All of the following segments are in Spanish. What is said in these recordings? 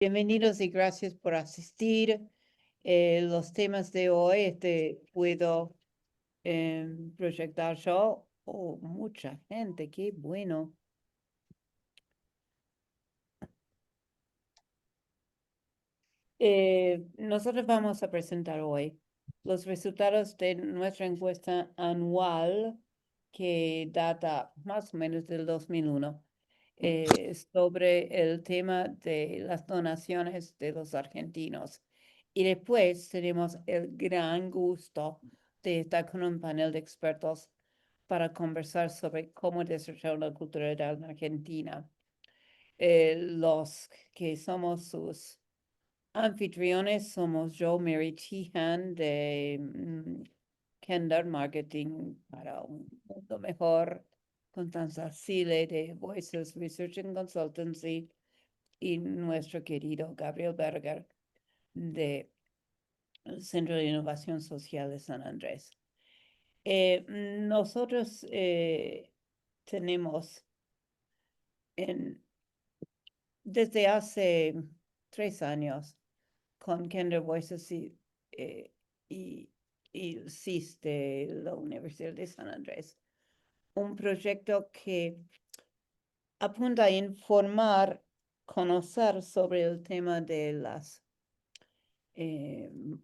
Bienvenidos y gracias por asistir. Los temas de hoy puedo proyectar yo. Oh, mucha gente, qué bueno. Nosotros vamos a presentar hoy los resultados de nuestra encuesta anual que data más o menos del 2001 sobre el tema de las donaciones de los argentinos. Y después tenemos el gran gusto de estar con un panel de expertos para conversar sobre cómo desarrollar una cultura en Argentina. Los que somos sus anfitriones somos yo, Mary Teehan, de Kendall Marketing para un mundo mejor, Constanza Sile de Voices Research and Consultancy y nuestro querido Gabriel Berger de Centro de Innovación Social de San Andrés. Nosotros tenemos desde hace 3 años con Kendall Voices y CIS de la Universidad de San Andrés, un proyecto que apunta a informar, conocer sobre el tema de las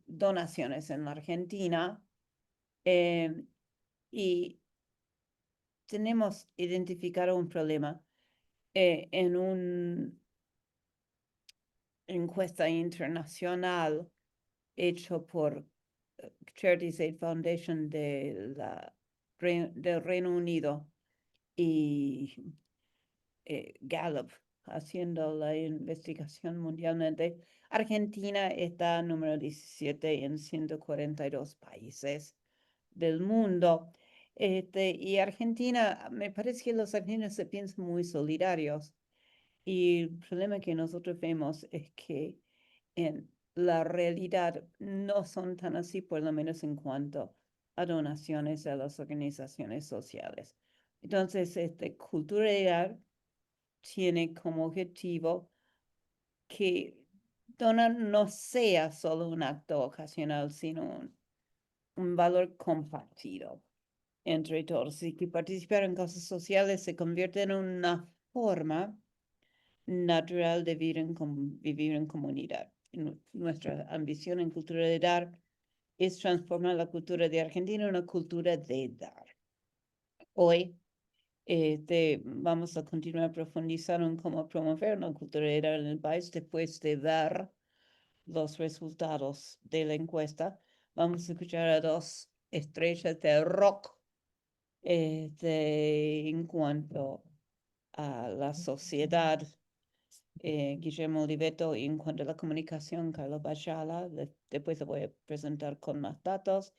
donaciones en la Argentina y tenemos identificado un problema en una encuesta internacional hecho por Charities Aid Foundation del Reino Unido y Gallup haciendo la investigación mundialmente. Argentina está número 17 en 142 países del mundo. Y Argentina, me parece que los argentinos se piensan muy solidarios. Y el problema que nosotros vemos es que en la realidad no son tan así, por lo menos en cuanto a donaciones a las organizaciones sociales. Entonces, cultura tiene como objetivo que donar no sea solo un acto ocasional, sino un valor compartido entre todos y que participar en cosas sociales se convierte en una forma natural de vivir en comunidad. Nuestra ambición en cultura de dar es transformar la cultura de Argentina en una cultura de dar. Hoy vamos a continuar profundizando en cómo promover una cultura de dar en el país después de ver los resultados de la encuesta. Vamos a escuchar a 2 estrellas de rock en cuanto a la sociedad, Guillermo Oliveto, y en cuanto a la comunicación, Carlos Bachala. Después lo voy a presentar con más datos.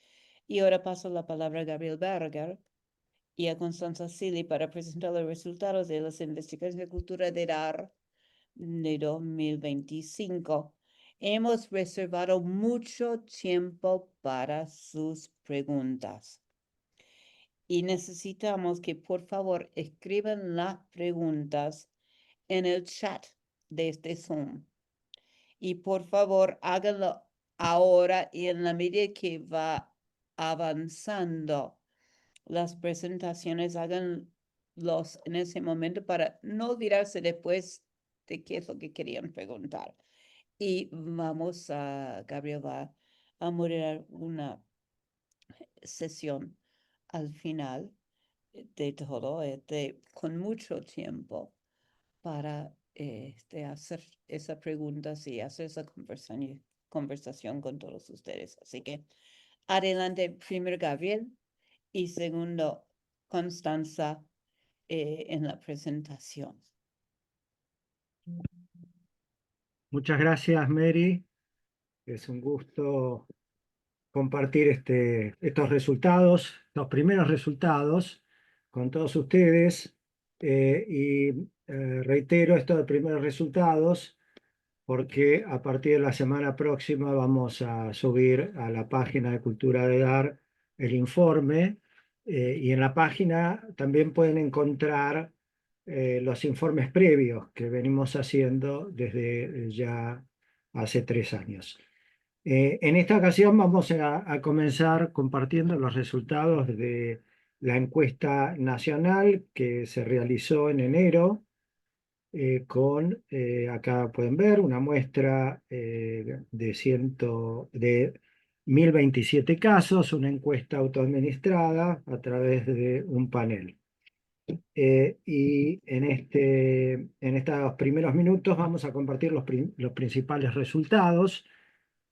Y ahora paso la palabra a Gabriel Berger y a Constanza Sili para presentar los resultados de las investigaciones de cultura de dar de 2025. Hemos reservado mucho tiempo para sus preguntas y necesitamos que por favor escriban las preguntas en el chat de este Zoom. Y por favor háganlo ahora y en la medida que va avanzando las presentaciones, háganlos en ese momento para no olvidarse después de qué es lo que querían preguntar. Y Gabriel va a moderar una sesión al final de todo, con mucho tiempo para hacer esas preguntas y hacer esa conversación con todos ustedes. Así que adelante, primero Gabriel y segundo Constanza en la presentación. Muchas gracias, Mary. Es un gusto compartir estos resultados, los primeros resultados con todos ustedes. Reitero esto de primeros resultados porque a partir de la semana próxima vamos a subir a la página de Cultura de Dar el informe, y en la página también pueden encontrar los informes previos que venimos haciendo desde ya hace 3 años. En esta ocasión vamos a comenzar compartiendo los resultados de la encuesta nacional que se realizó en enero acá pueden ver, una muestra de 1027 casos, una encuesta autoadministrada a través de un panel. Y en estos primeros minutos vamos a compartir los principales resultados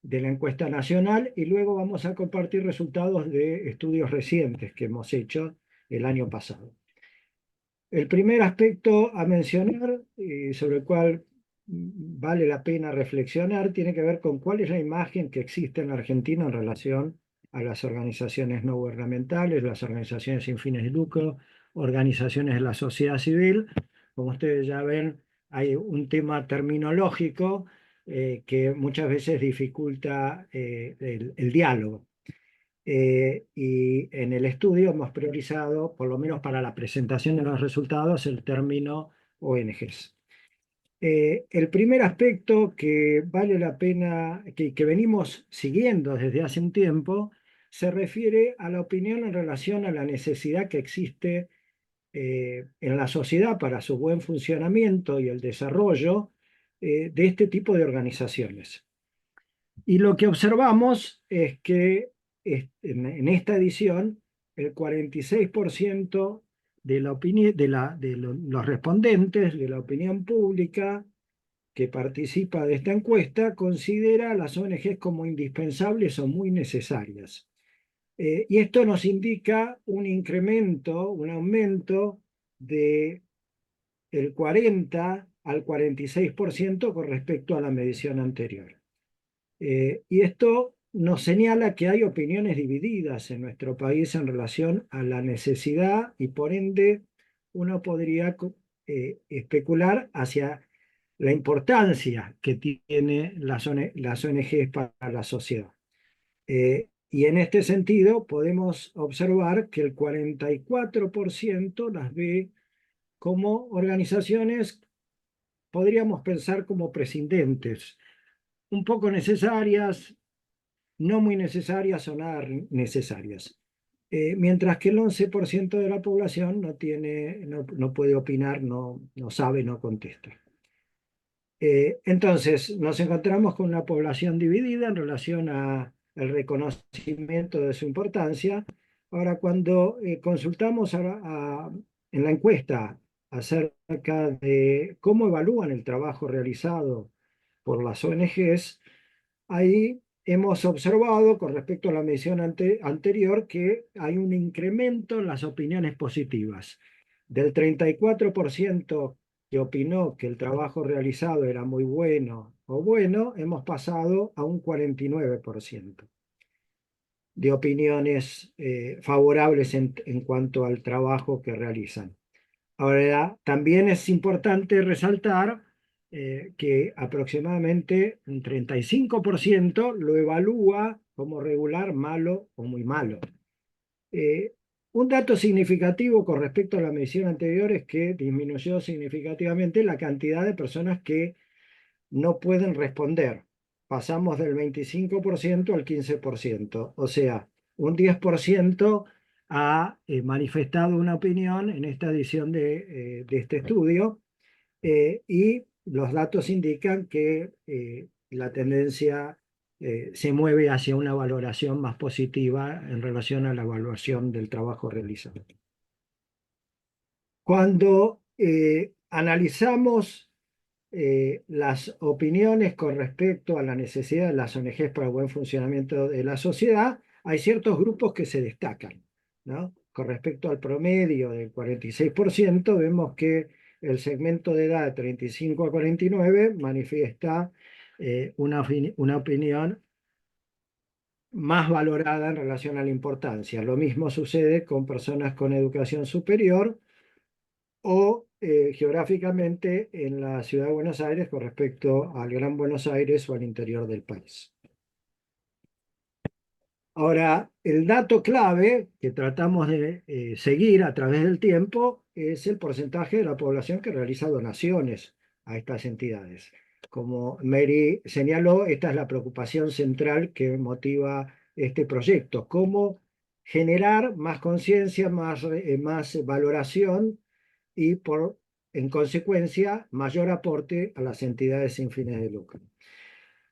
de la encuesta nacional y luego vamos a compartir resultados de estudios recientes que hemos hecho el año pasado. El primer aspecto a mencionar, sobre el cual vale la pena reflexionar, tiene que ver con cuál es la imagen que existe en la Argentina en relación a las organizaciones no gubernamentales, las organizaciones sin fines de lucro, organizaciones de la sociedad civil. Como ustedes ya ven, hay un tema terminológico que muchas veces dificulta el diálogo. Y en el estudio hemos priorizado, por lo menos para la presentación de los resultados, el término ONGs. El primer aspecto que vale la pena, que venimos siguiendo desde hace un tiempo, se refiere a la opinión en relación a la necesidad que existe en la sociedad para su buen funcionamiento y el desarrollo de este tipo de organizaciones. Y lo que observamos es que en esta edición el 46% de los respondentes de la opinión pública que participa de esta encuesta considera a las ONGs como indispensables o muy necesarias. Y esto nos indica un incremento, un aumento de el 40 al 46% con respecto a la medición anterior. Y esto nos señala que hay opiniones divididas en nuestro país en relación a la necesidad y por ende uno podría especular hacia la importancia que tienen las ONGs para la sociedad. Y en este sentido podemos observar que el 44% las ve como organizaciones, podríamos pensar como prescindentes, un poco necesarias, no muy necesarias o nada necesarias. Mientras que el 11% de la población no puede opinar, no sabe, no contesta. Entonces, nos encontramos con una población dividida en relación al reconocimiento de su importancia. Ahora, cuando consultamos en la encuesta acerca de cómo evalúan el trabajo realizado por las ONGs, ahí hemos observado con respecto a la medición anterior que hay un incremento en las opiniones positivas. Del 34% que opinó que el trabajo realizado era muy bueno o bueno, hemos pasado a un 49% de opiniones favorables en cuanto al trabajo que realizan. Ahora, también es importante resaltar que aproximadamente un 35% lo evalúa como regular, malo o muy malo. Un dato significativo con respecto a la medición anterior es que disminuyó significativamente la cantidad de personas que no pueden responder. Pasamos del 25% al 15%, o sea, un 10% ha manifestado una opinión en esta edición de este estudio y los datos indican que la tendencia se mueve hacia una valoración más positiva en relación a la evaluación del trabajo realizado. Cuando analizamos las opiniones con respecto a la necesidad de las ONGs para el buen funcionamiento de la sociedad, hay ciertos grupos que se destacan, ¿no? Con respecto al promedio del 46%, vemos que el segmento de edad de 35 a 49 manifiesta una opinión más valorada en relación a la importancia. Lo mismo sucede con personas con educación superior o geográficamente en la ciudad de Buenos Aires con respecto al Gran Buenos Aires o al interior del país. Ahora, el dato clave que tratamos de seguir a través del tiempo es el porcentaje de la población que realiza donaciones a estas entidades. Como Mary señaló, esta es la preocupación central que motiva este proyecto: cómo generar más conciencia, más valoración y, en consecuencia, mayor aporte a las entidades sin fines de lucro.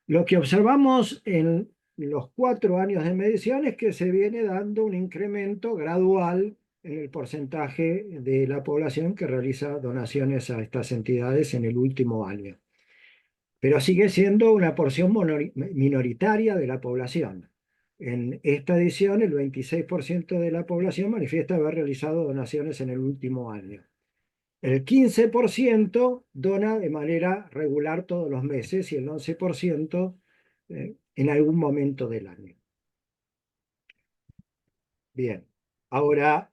Lo que observamos en los 4 años de medición es que se viene dando un incremento gradual en el porcentaje de la población que realiza donaciones a estas entidades en el último año, pero sigue siendo una porción minoritaria de la población. En esta edición, el 26% de la población manifiesta haber realizado donaciones en el último año. El 15% dona de manera regular todos los meses y el 11% en algún momento del año. Bien, ahora,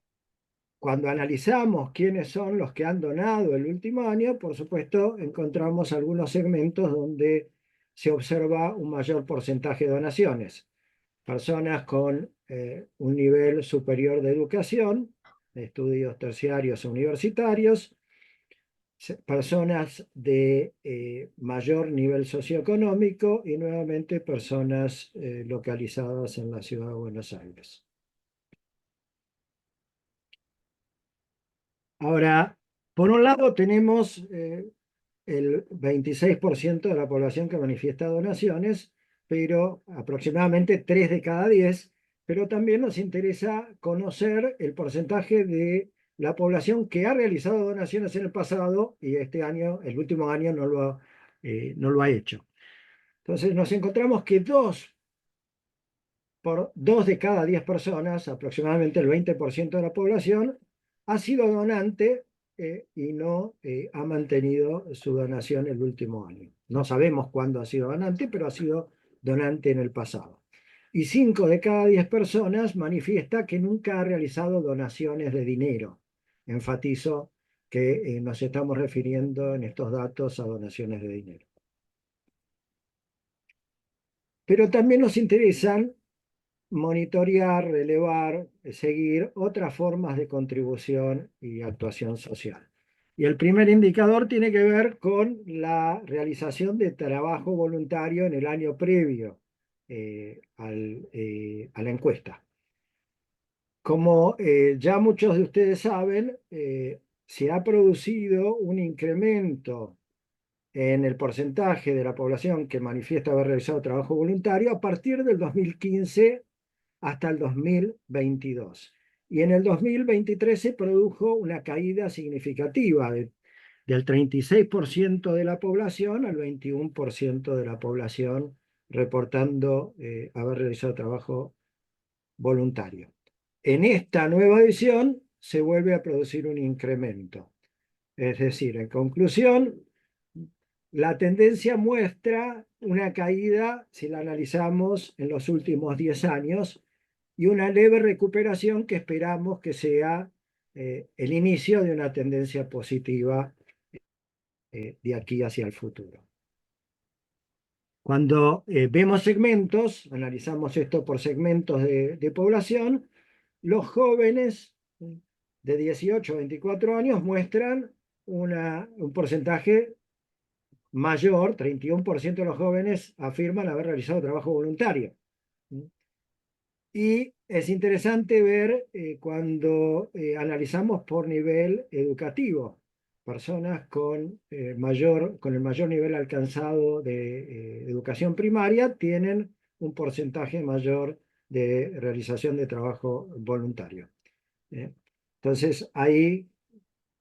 cuando analizamos quiénes son los que han donado el último año, por supuesto, encontramos algunos segmentos donde se observa un mayor porcentaje de donaciones. Personas con un nivel superior de educación, de estudios terciarios o universitarios, personas de mayor nivel socioeconómico y nuevamente personas localizadas en la ciudad de Buenos Aires. Ahora, por un lado tenemos el 26% de la población que manifiesta donaciones, pero aproximadamente 3 de cada 10, pero también nos interesa conocer el porcentaje de la población que ha realizado donaciones en el pasado y este año, el último año, no lo ha hecho. Entonces nos encontramos que 2 de cada 10 personas, aproximadamente el 20% de la población, ha sido donante y no ha mantenido su donación el último año. No sabemos cuándo ha sido donante, pero ha sido donante en el pasado. Y 5 de cada 10 personas manifiesta que nunca ha realizado donaciones de dinero. Enfatizo que nos estamos refiriendo en estos datos a donaciones de dinero. Pero también nos interesan monitorear, relevar, seguir otras formas de contribución y actuación social. Y el primer indicador tiene que ver con la realización de trabajo voluntario en el año previo a la encuesta. Como ya muchos de ustedes saben, se ha producido un incremento en el porcentaje de la población que manifiesta haber realizado trabajo voluntario a partir del 2015 hasta el 2022. Y en el 2023 se produjo una caída significativa del 36% de la población al 21% de la población reportando haber realizado trabajo voluntario. En esta nueva edición se vuelve a producir un incremento. Es decir, en conclusión, la tendencia muestra una caída, si la analizamos en los últimos 10 años, y una leve recuperación que esperamos que sea el inicio de una tendencia positiva de aquí hacia el futuro. Cuando vemos segmentos, analizamos esto por segmentos de población, los jóvenes de 18 a 24 años muestran un porcentaje mayor. 31% de los jóvenes afirman haber realizado trabajo voluntario. Y es interesante ver cuando analizamos por nivel educativo, personas con el mayor nivel alcanzado de educación primaria tienen un porcentaje mayor de realización de trabajo voluntario. Entonces, ahí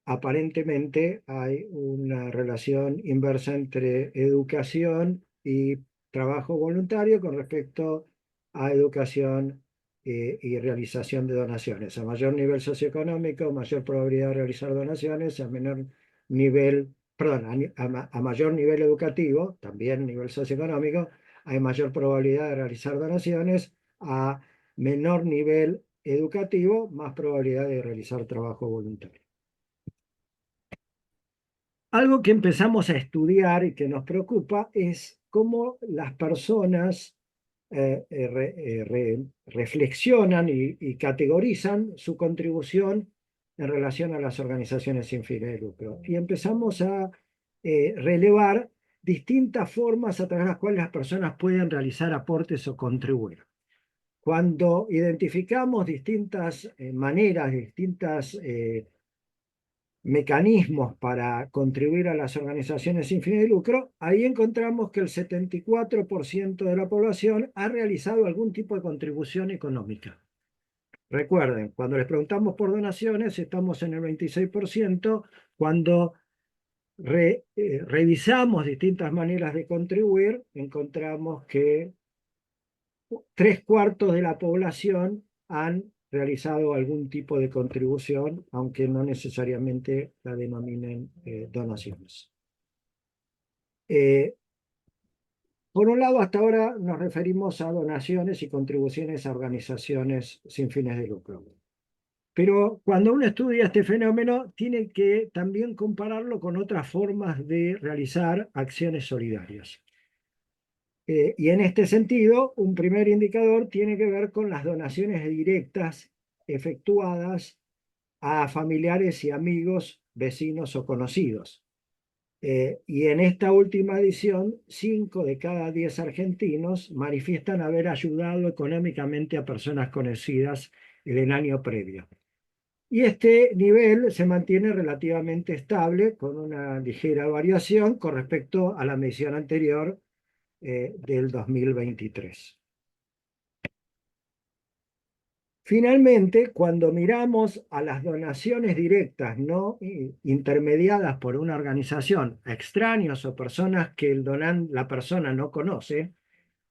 aparentemente hay una relación inversa entre educación y trabajo voluntario con respecto a educación y realización de donaciones. A mayor nivel socioeconómico, mayor probabilidad de realizar donaciones; a menor nivel, perdón, a mayor nivel educativo, también nivel socioeconómico, hay mayor probabilidad de realizar donaciones; a menor nivel educativo, más probabilidad de realizar trabajo voluntario. Algo que empezamos a estudiar y que nos preocupa es cómo las personas reflexionan y categorizan su contribución en relación a las organizaciones sin fines de lucro. Y empezamos a relevar distintas formas a través de las cuales las personas pueden realizar aportes o contribuir. Cuando identificamos distintas maneras, distintas mecanismos para contribuir a las organizaciones sin fines de lucro, ahí encontramos que el 74% de la población ha realizado algún tipo de contribución económica. Recuerden, cuando les preguntamos por donaciones, estamos en el 26%. Cuando revisamos distintas maneras de contribuir, encontramos que 3/4 de la población han realizado algún tipo de contribución, aunque no necesariamente la denominen donaciones. Por un lado, hasta ahora nos referimos a donaciones y contribuciones a organizaciones sin fines de lucro. Pero cuando uno estudia este fenómeno, tiene que también compararlo con otras formas de realizar acciones solidarias. Y en este sentido, un primer indicador tiene que ver con las donaciones directas efectuadas a familiares y amigos, vecinos o conocidos. Y en esta última edición, 5 de cada 10 argentinos manifiestan haber ayudado económicamente a personas conocidas en el año previo. Y este nivel se mantiene relativamente estable, con una ligera variación con respecto a la medición anterior del 2023. Finalmente, cuando miramos a las donaciones directas no intermediadas por una organización a extraños o personas que la persona no conoce,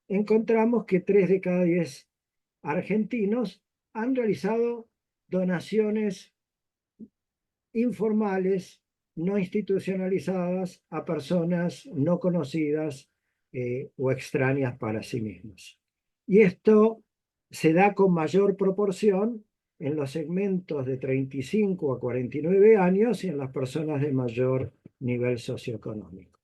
encontramos que 3 de cada 10 argentinos han realizado donaciones informales, no institucionalizadas, a personas no conocidas o extrañas para sí mismos. Y esto se da con mayor proporción en los segmentos de 35 a 49 años y en las personas de mayor nivel socioeconómico.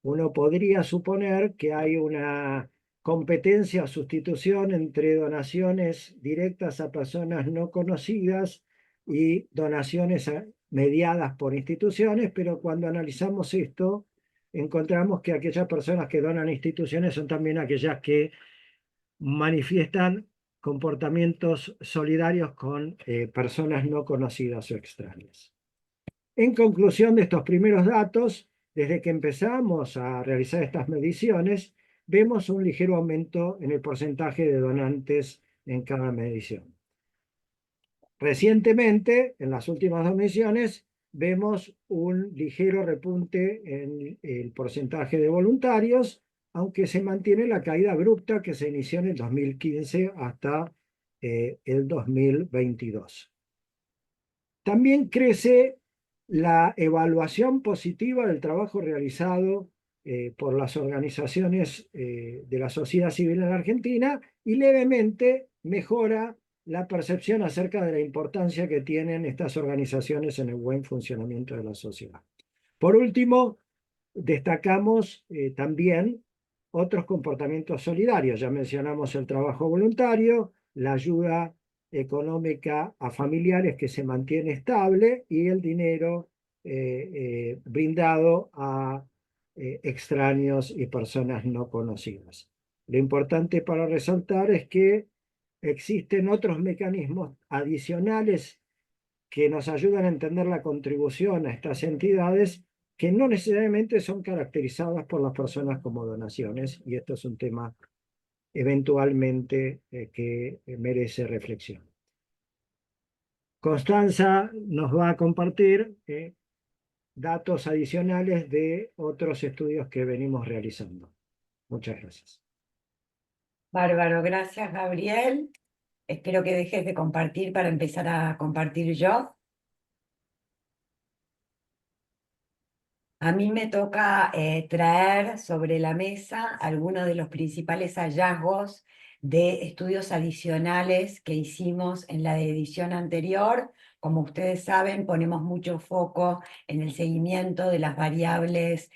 Uno podría suponer que hay una competencia o sustitución entre donaciones directas a personas no conocidas y donaciones mediadas por instituciones, pero cuando analizamos esto, encontramos que aquellas personas que donan a instituciones son también aquellas que manifiestan comportamientos solidarios con personas no conocidas o extrañas. En conclusión de estos primeros datos, desde que empezamos a realizar estas mediciones, vemos un ligero aumento en el porcentaje de donantes en cada medición. Recientemente, en las últimas 2 mediciones, vemos un ligero repunte en el porcentaje de voluntarios, aunque se mantiene la caída abrupta que se inició en el 2015 hasta el 2022. También crece la evaluación positiva del trabajo realizado por las organizaciones de la sociedad civil en la Argentina y levemente mejora la percepción acerca de la importancia que tienen estas organizaciones en el buen funcionamiento de la sociedad. Por último, destacamos también otros comportamientos solidarios. Ya mencionamos el trabajo voluntario, la ayuda económica a familiares que se mantiene estable y el dinero brindado a extraños y personas no conocidas. Lo importante para resaltar es que existen otros mecanismos adicionales que nos ayudan a entender la contribución a estas entidades que no necesariamente son caracterizadas por las personas como donaciones, y esto es un tema eventualmente que merece reflexión. Constanza nos va a compartir datos adicionales de otros estudios que venimos realizando. Muchas gracias. Bárbaro, gracias Gabriel. Espero que dejes de compartir para empezar a compartir yo. A mí me toca traer sobre la mesa algunos de los principales hallazgos de estudios adicionales que hicimos en la edición anterior, Como ustedes saben, ponemos mucho foco en el seguimiento de las variables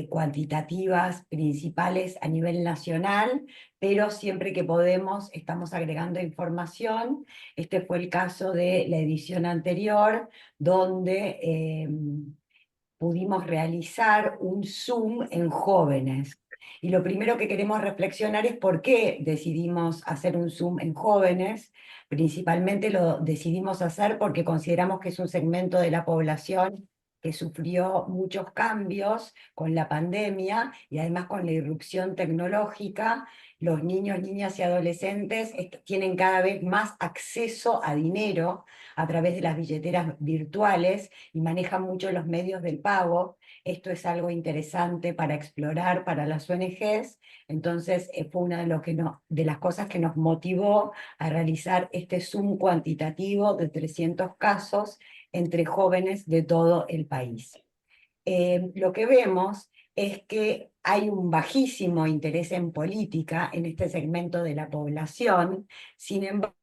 cuantitativas principales a nivel nacional, pero siempre que podemos estamos agregando información. Este fue el caso de la edición anterior, donde pudimos realizar un Zoom en jóvenes. Y lo primero que queremos reflexionar es por qué decidimos hacer un Zoom en jóvenes. Principalmente lo decidimos hacer porque consideramos que es un segmento de la población que sufrió muchos cambios con la pandemia y además con la irrupción tecnológica. Los niños, niñas y adolescentes tienen cada vez más acceso a dinero a través de las billeteras virtuales y manejan mucho los medios del pago. Esto es algo interesante para explorar para las ONGs. Entonces fue una de las cosas que nos motivó a realizar este Zoom cuantitativo de 300 casos entre jóvenes de todo el país. Lo que vemos es que hay un bajísimo interés en política en este segmento de la población. Sin embargo,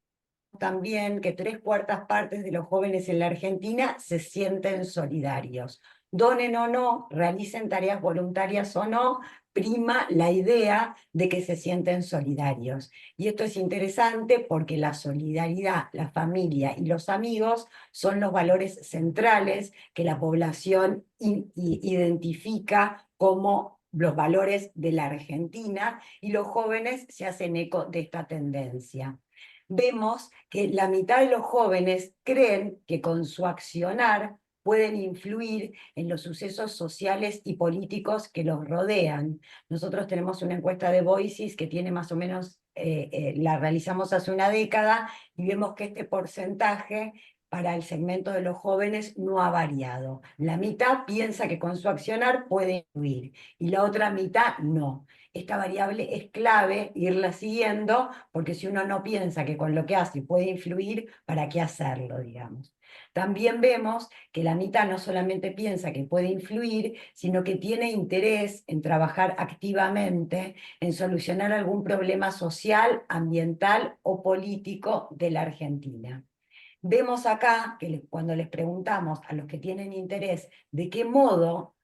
también que 3/4 de los jóvenes en la Argentina se sienten solidarios. Donen o no, realicen tareas voluntarias o no, prima la idea de que se sienten solidarios. Y esto es interesante porque la solidaridad, la familia y los amigos son los valores centrales que la población identifica como los valores de la Argentina, y los jóvenes se hacen eco de esta tendencia. Vemos que la mitad de los jóvenes creen que con su accionar pueden influir en los sucesos sociales y políticos que los rodean. Nosotros tenemos una encuesta de Voices que tiene más o menos, la realizamos hace una década, y vemos que este porcentaje para el segmento de los jóvenes no ha variado. La mitad piensa que con su accionar puede influir y la otra mitad no. Esta variable es clave irla siguiendo, porque si uno no piensa que con lo que hace puede influir, ¿para qué hacerlo, digamos? También vemos que la mitad no solamente piensa que puede influir, sino que tiene interés en trabajar activamente en solucionar algún problema social, ambiental o político de la Argentina. Vemos acá que cuando les preguntamos a los que tienen interés de qué modo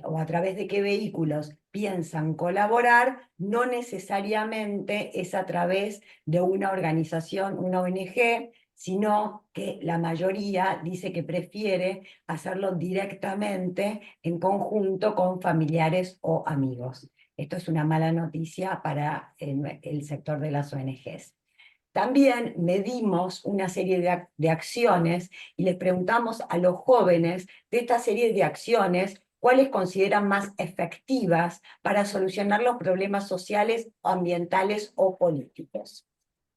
o a través de qué vehículos piensan colaborar, no necesariamente es a través de una organización, una ONG, sino que la mayoría dice que prefiere hacerlo directamente en conjunto con familiares o amigos. Esto es una mala noticia para el sector de las ONGs. También medimos una serie de acciones y les preguntamos a los jóvenes de esta serie de acciones cuáles consideran más efectivas para solucionar los problemas sociales, ambientales o políticos.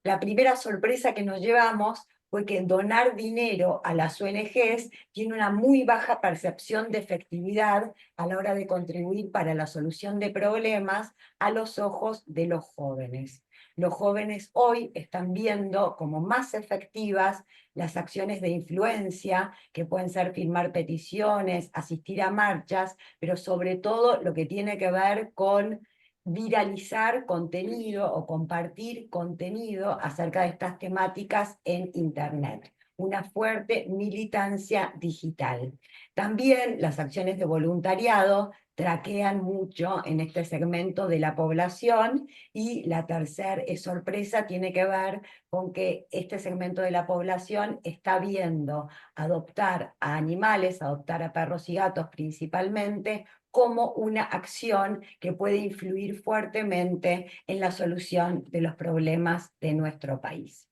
La primera sorpresa que nos llevamos fue que donar dinero a las ONGs tiene una muy baja percepción de efectividad a la hora de contribuir para la solución de problemas a los ojos de los jóvenes. Los jóvenes hoy están viendo como más efectivas las acciones de influencia, que pueden ser firmar peticiones, asistir a marchas, pero sobre todo lo que tiene que ver con viralizar contenido o compartir contenido acerca de estas temáticas en Internet. Una fuerte militancia digital. También las acciones de voluntariado traquean mucho en este segmento de la población, y la tercera sorpresa tiene que ver con que este segmento de la población está viendo adoptar a animales, adoptar a perros y gatos principalmente, como una acción que puede influir fuertemente en la solución de los problemas de nuestro país.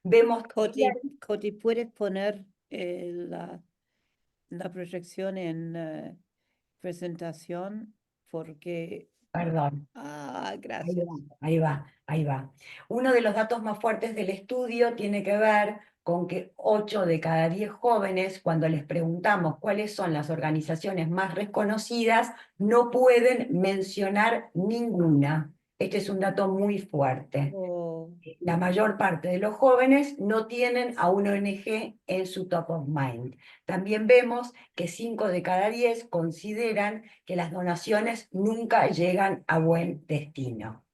Vemos Coti, ¿puedes poner la proyección en presentación? Porque... Perdón. Gracias. Ahí va, ahí va. Uno de los datos más fuertes del estudio tiene que ver con que 8 de cada 10 jóvenes, cuando les preguntamos cuáles son las organizaciones más reconocidas, no pueden mencionar ninguna. Este es un dato muy fuerte. La mayor parte de los jóvenes no tienen a una ONG en su top of mind. También vemos que 5 de cada 10 consideran que las donaciones nunca llegan a buen destino.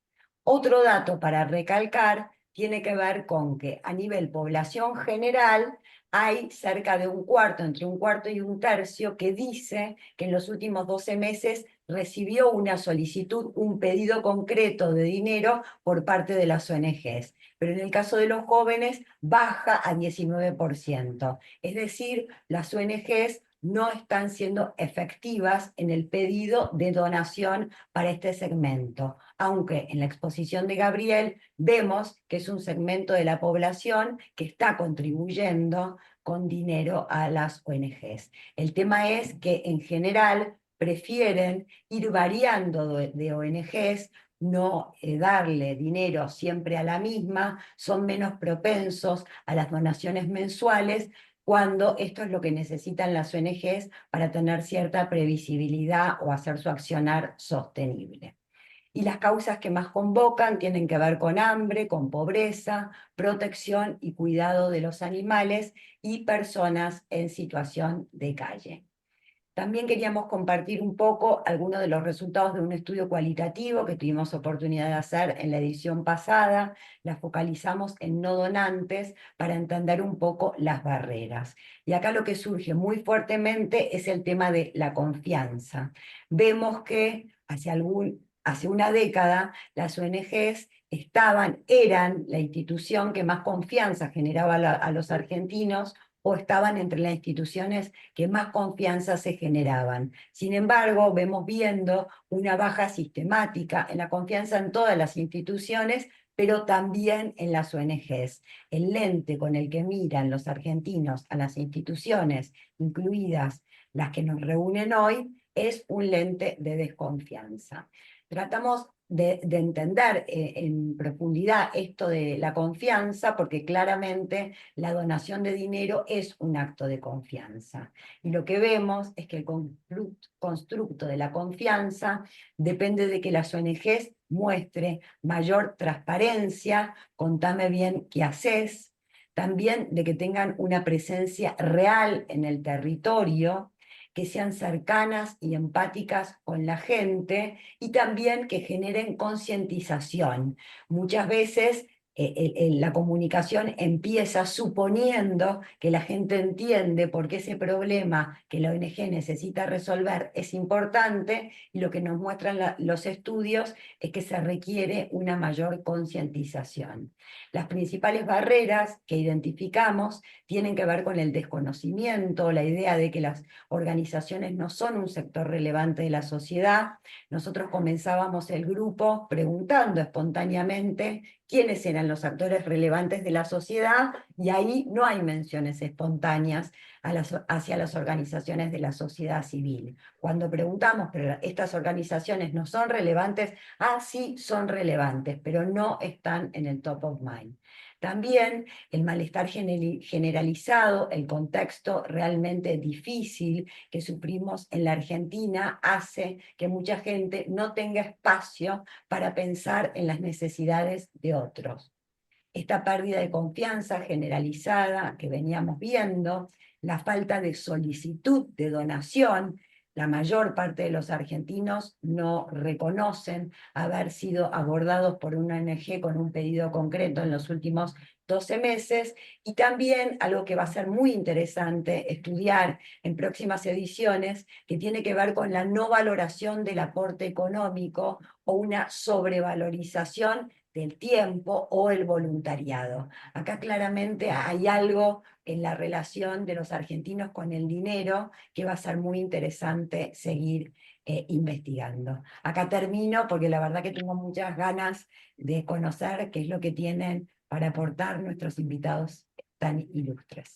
Otro dato para recalcar tiene que ver con que a nivel población general, hay cerca de un cuarto, entre un cuarto y un tercio, que dice que en los últimos 12 meses recibió una solicitud, un pedido concreto de dinero por parte de las ONGs. Pero en el caso de los jóvenes baja a 19%. Es decir, las ONGs no están siendo efectivas en el pedido de donación para este segmento, aunque en la exposición de Gabriel vemos que es un segmento de la población que está contribuyendo con dinero a las ONGs. El tema es que en general prefieren ir variando de ONGs, no darle dinero siempre a la misma, son menos propensos a las donaciones mensuales, cuando esto es lo que necesitan las ONGs para tener cierta previsibilidad o hacer su accionar sostenible. Y las causas que más convocan tienen que ver con hambre, con pobreza, protección y cuidado de los animales y personas en situación de calle. También queríamos compartir un poco algunos de los resultados de un estudio cualitativo que tuvimos oportunidad de hacer en la edición pasada. La focalizamos en no donantes para entender un poco las barreras. Y acá lo que surge muy fuertemente es el tema de la confianza. Vemos que hace una década las ONGs eran la institución que más confianza generaba a los argentinos, o estaban entre las instituciones que más confianza se generaban. Sin embargo, vemos viendo una baja sistemática en la confianza en todas las instituciones, pero también en las ONGs. El lente con el que miran los argentinos a las instituciones, incluidas las que nos reúnen hoy, es un lente de desconfianza. Tratamos de entender en profundidad esto de la confianza, porque claramente la donación de dinero es un acto de confianza. Y lo que vemos es que el constructo de la confianza depende de que las ONGs muestre mayor transparencia, contame bien qué haces, también de que tengan una presencia real en el territorio, que sean cercanas y empáticas con la gente y también que generen concientización. Muchas veces la comunicación empieza suponiendo que la gente entiende por qué ese problema que la ONG necesita resolver es importante, y lo que nos muestran los estudios es que se requiere una mayor concientización. Las principales barreras que identificamos tienen que ver con el desconocimiento, la idea de que las organizaciones no son un sector relevante de la sociedad. Nosotros comenzábamos el grupo preguntando espontáneamente quiénes eran los actores relevantes de la sociedad, y ahí no hay menciones espontáneas hacia las organizaciones de la sociedad civil. Cuando preguntamos, pero estas organizaciones no son relevantes, sí son relevantes, pero no están en el top of mind. También el malestar generalizado, el contexto realmente difícil que sufrimos en la Argentina hace que mucha gente no tenga espacio para pensar en las necesidades de otros. Esta pérdida de confianza generalizada que veníamos viendo, la falta de solicitud de donación. La mayor parte de los argentinos no reconocen haber sido abordados por una ONG con un pedido concreto en los últimos 12 meses, y también algo que va a ser muy interesante estudiar en próximas ediciones, que tiene que ver con la no valoración del aporte económico o una sobrevalorización del tiempo o el voluntariado. Acá claramente hay algo en la relación de los argentinos con el dinero que va a ser muy interesante seguir investigando. Acá termino porque la verdad que tengo muchas ganas de conocer qué es lo que tienen para aportar nuestros invitados tan ilustres.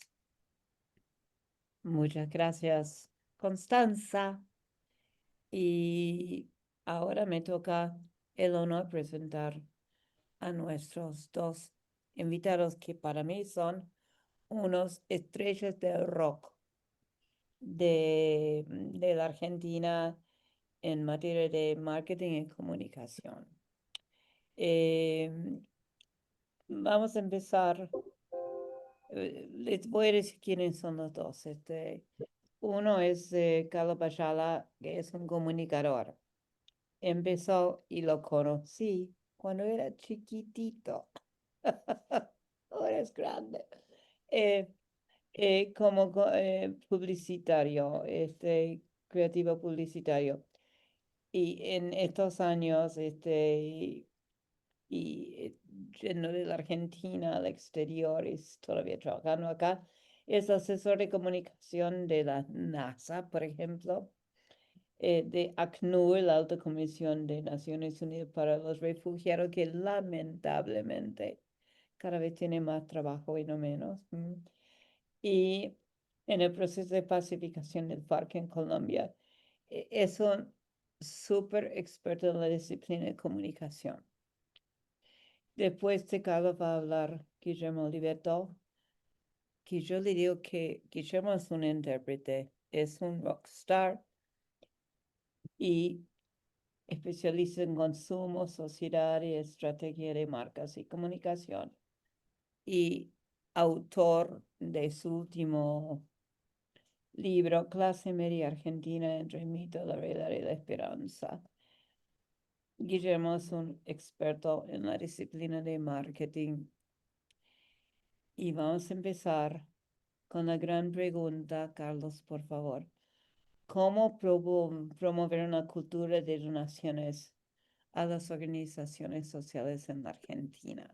Muchas gracias, Constanza. Y ahora me toca el honor presentar a nuestros dos invitados, que para mí son unos estrellas del rock de la Argentina en materia de marketing y comunicación. Vamos a empezar. Les voy a decir quiénes son los dos. Uno es Carlos Bayala, que es un comunicador. Empezó y lo conocí cuando era chiquitito. Ahora es grande. como publicitario, creativo publicitario. Y en estos años, yendo de la Argentina al exterior y todavía trabajando acá, es asesor de comunicación de la NASA, por ejemplo, de ACNUR, la Alta Comisión de Naciones Unidas para los Refugiados, que lamentablemente cada vez tiene más trabajo y no menos. Y en el proceso de pacificación del FARC en Colombia, es un súper experto en la disciplina de comunicación. Después de Carlos va a hablar Guillermo Oliveto, que yo le digo que Guillermo es un intérprete, es un rockstar y especialista en consumo, sociedad y estrategia de marcas y comunicación. Y autor de su último libro, Clase Media Argentina entre el mito, la realidad y la esperanza. Guillermo es un experto en la disciplina de marketing. Y vamos a empezar con la gran pregunta, Carlos, por favor. ¿Cómo promover una cultura de donaciones a las organizaciones sociales en la Argentina?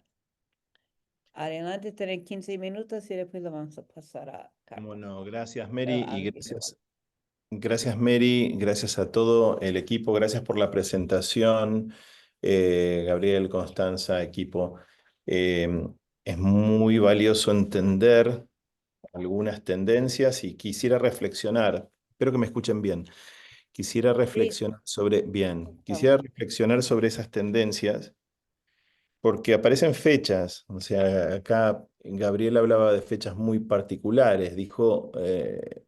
Adelante, tener 15 minutos y después lo vamos a pasar a Carlos. Bueno, gracias Mary a y Guillermo. gracias Mary, gracias a todo el equipo, gracias por la presentación, Gabriel, Constanza, equipo. Es muy valioso entender algunas tendencias y quisiera reflexionar, espero que me escuchen bien, quisiera reflexionar quisiera reflexionar sobre esas tendencias porque aparecen fechas, o sea, acá Gabriel hablaba de fechas muy particulares, dijo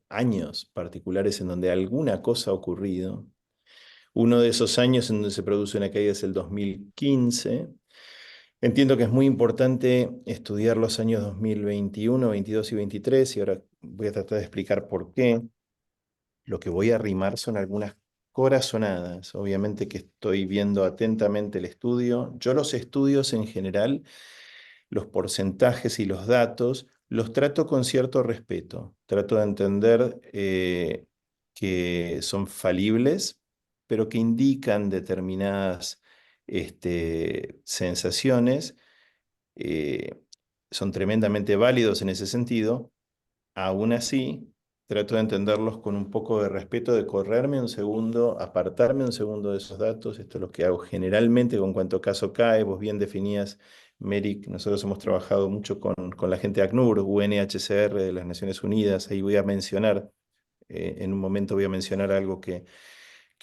años particulares en donde alguna cosa ha ocurrido. Uno de esos años en donde se produce una caída es el 2015. Entiendo que es muy importante estudiar los años 2021, 22 y 23, y ahora voy a tratar de explicar por qué. Lo que voy a arrimar son algunas corazonadas. Obviamente que estoy viendo atentamente el estudio. Yo los estudios en general, los porcentajes y los datos, los trato con cierto respeto. Trato de entender que son falibles, pero que indican determinadas sensaciones. eh, Son tremendamente válidos en ese sentido. Aún así, trato de entenderlos con un poco de respeto, de correrme un segundo, apartarme un segundo de esos datos. Esto es lo que hago generalmente con cuanto caso cae. Vos bien definías, Meric, nosotros hemos trabajado mucho con la gente de ACNUR, UNHCR de las Naciones Unidas. Ahí voy a mencionar, en un momento voy a mencionar algo que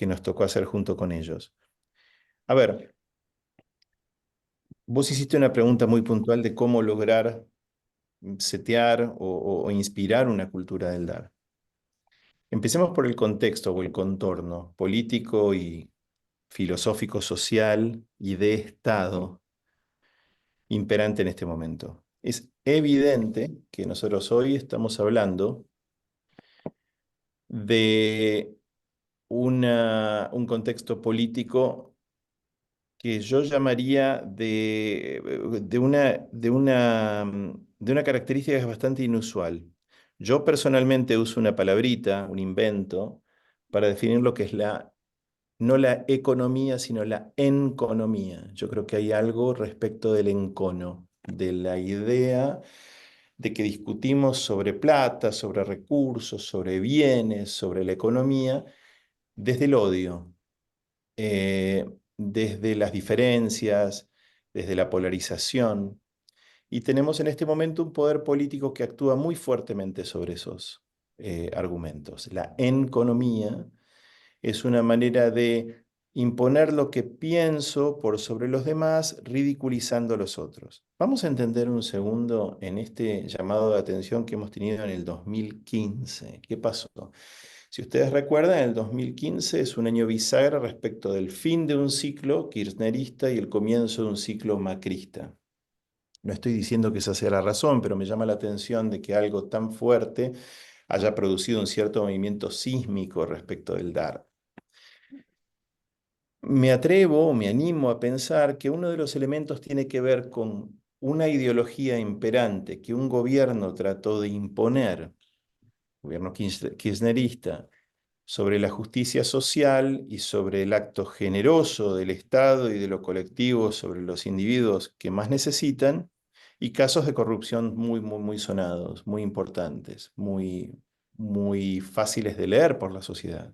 nos tocó hacer junto con ellos. A ver, vos hiciste una pregunta muy puntual de cómo lograr setear o inspirar una cultura del dar. Empecemos por el contexto o el contorno político y filosófico social y de Estado imperante en este momento. Es evidente que nosotros hoy estamos hablando de un contexto político que yo llamaría de una característica que es bastante inusual. Yo personalmente uso una palabrita, un invento, para definir lo que es no la economía, sino la enconomía. Yo creo que hay algo respecto del encono, de la idea de que discutimos sobre plata, sobre recursos, sobre bienes, sobre la economía, desde el odio, desde las diferencias, desde la polarización. Y tenemos en este momento un poder político que actúa muy fuertemente sobre esos argumentos. La enconomía es una manera de imponer lo que pienso por sobre los demás, ridiculizando a los otros. Vamos a entender un segundo en este llamado de atención que hemos tenido en el 2015. ¿Qué pasó? Si ustedes recuerdan, el 2015 es un año bisagra respecto del fin de un ciclo kirchnerista y el comienzo de un ciclo macrista. No estoy diciendo que esa sea la razón, pero me llama la atención de que algo tan fuerte haya producido un cierto movimiento sísmico respecto del dar. Me atrevo, me animo a pensar que uno de los elementos tiene que ver con una ideología imperante que un gobierno trató de imponer, gobierno kirchnerista, sobre la justicia social y sobre el acto generoso del Estado y de lo colectivo sobre los individuos que más necesitan, y casos de corrupción muy sonados, muy importantes, muy fáciles de leer por la sociedad.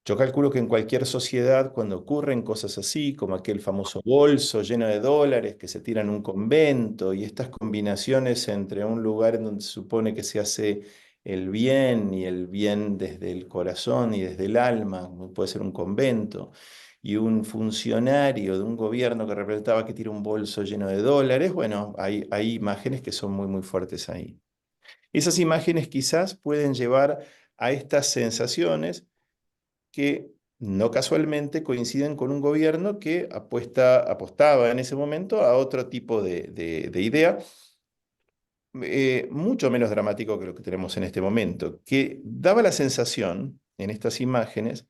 Yo calculo que en cualquier sociedad, cuando ocurren cosas así, como aquel famoso bolso lleno de dólares que se tira en un convento, y estas combinaciones entre un lugar en donde se supone que se hace el bien, y el bien desde el corazón y desde el alma, como puede ser un convento, y un funcionario de un gobierno que representaba que tira un bolso lleno de dólares, bueno, hay imágenes que son muy fuertes ahí. Esas imágenes quizás pueden llevar a estas sensaciones que no casualmente coinciden con un gobierno que apostaba en ese momento a otro tipo de idea, mucho menos dramático que lo que tenemos en este momento, que daba la sensación en estas imágenes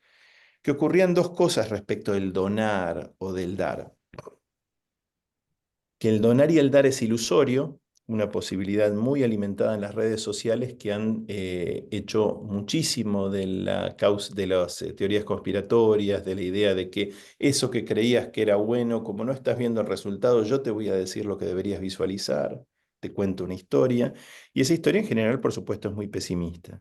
que ocurrían dos cosas respecto del donar o del dar. Que el donar y el dar es ilusorio, una posibilidad muy alimentada en las redes sociales que han hecho muchísimo de de las teorías conspiratorias, de la idea de que eso que creías que era bueno, como no estás viendo el resultado, yo te voy a decir lo que deberías visualizar, te cuento una historia, y esa historia en general, por supuesto, es muy pesimista.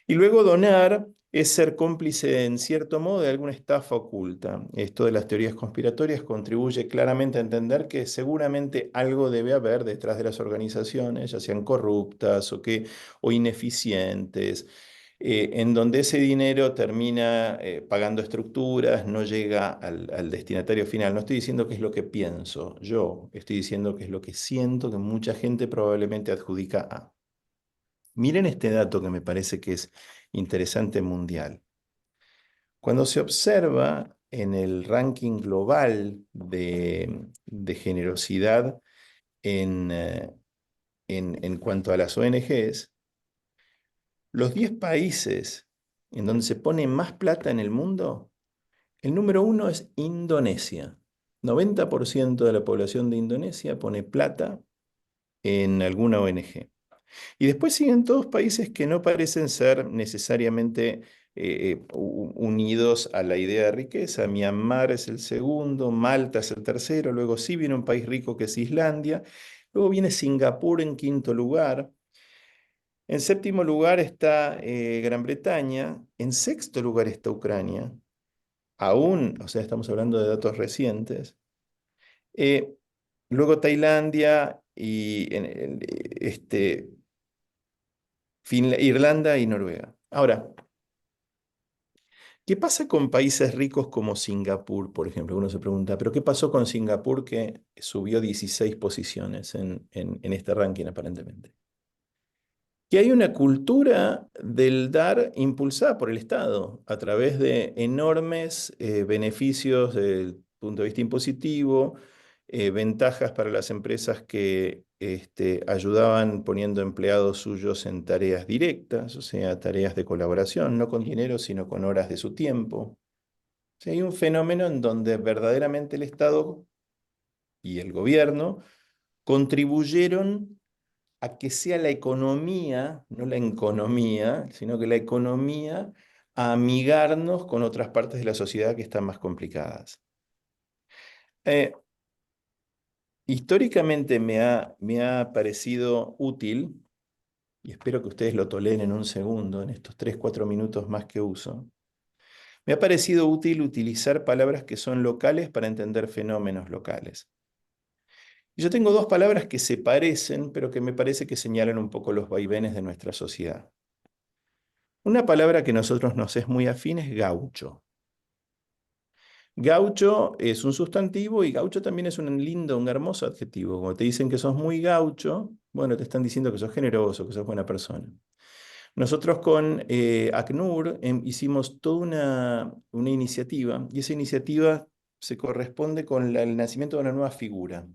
Y luego donar es ser cómplice en cierto modo de alguna estafa oculta. Esto de las teorías conspiratorias contribuye claramente a entender que seguramente algo debe haber detrás de las organizaciones, ya sean corruptas o ineficientes, en donde ese dinero termina pagando estructuras, no llega al destinatario final. No estoy diciendo que es lo que pienso yo, estoy diciendo que es lo que siento que mucha gente probablemente adjudica a. Miren este dato que me parece que es interesante mundial. Cuando se observa en el ranking global de generosidad en cuanto a las ONGs, los 10 países en donde se pone más plata en el mundo, el número 1 es Indonesia. 90% de la población de Indonesia pone plata en alguna ONG. Y después siguen todos países que no parecen ser necesariamente unidos a la idea de riqueza. Myanmar es el segundo, Malta es el tercero, luego sí viene un país rico que es Islandia, luego viene Singapur en quinto lugar, en séptimo lugar está Gran Bretaña, en sexto lugar está Ucrania, aún, o sea, estamos hablando de datos recientes, eh, luego Tailandia y Irlanda y Noruega. Ahora, ¿qué pasa con países ricos como Singapur, por ejemplo? Uno se pregunta, ¿pero qué pasó con Singapur que subió 16 posiciones en este ranking aparentemente? Que hay una cultura del dar impulsada por el Estado a través de enormes beneficios desde el punto de vista impositivo, ventajas para las empresas que ayudaban poniendo empleados suyos en tareas directas, o sea, tareas de colaboración, no con dinero, sino con horas de su tiempo. O sea, hay un fenómeno en donde verdaderamente el Estado y el gobierno contribuyeron a que sea la economía, no la enconomía, sino que la economía a amigarnos con otras partes de la sociedad que están más complicadas. Históricamente me ha parecido útil, y espero que ustedes lo toleren en un segundo, en estos 3-4 minutos más que uso, me ha parecido útil utilizar palabras que son locales para entender fenómenos locales. Y yo tengo dos palabras que se parecen, pero que me parece que señalan un poco los vaivenes de nuestra sociedad. Una palabra que a nosotros nos es muy afín es gaucho. Gaucho es un sustantivo y gaucho también es un lindo, un hermoso adjetivo. Cuando te dicen que sos muy gaucho, bueno, te están diciendo que sos generoso, que sos buena persona. Nosotros con ACNUR hicimos toda una iniciativa, y esa iniciativa se corresponde con el nacimiento de una nueva figura.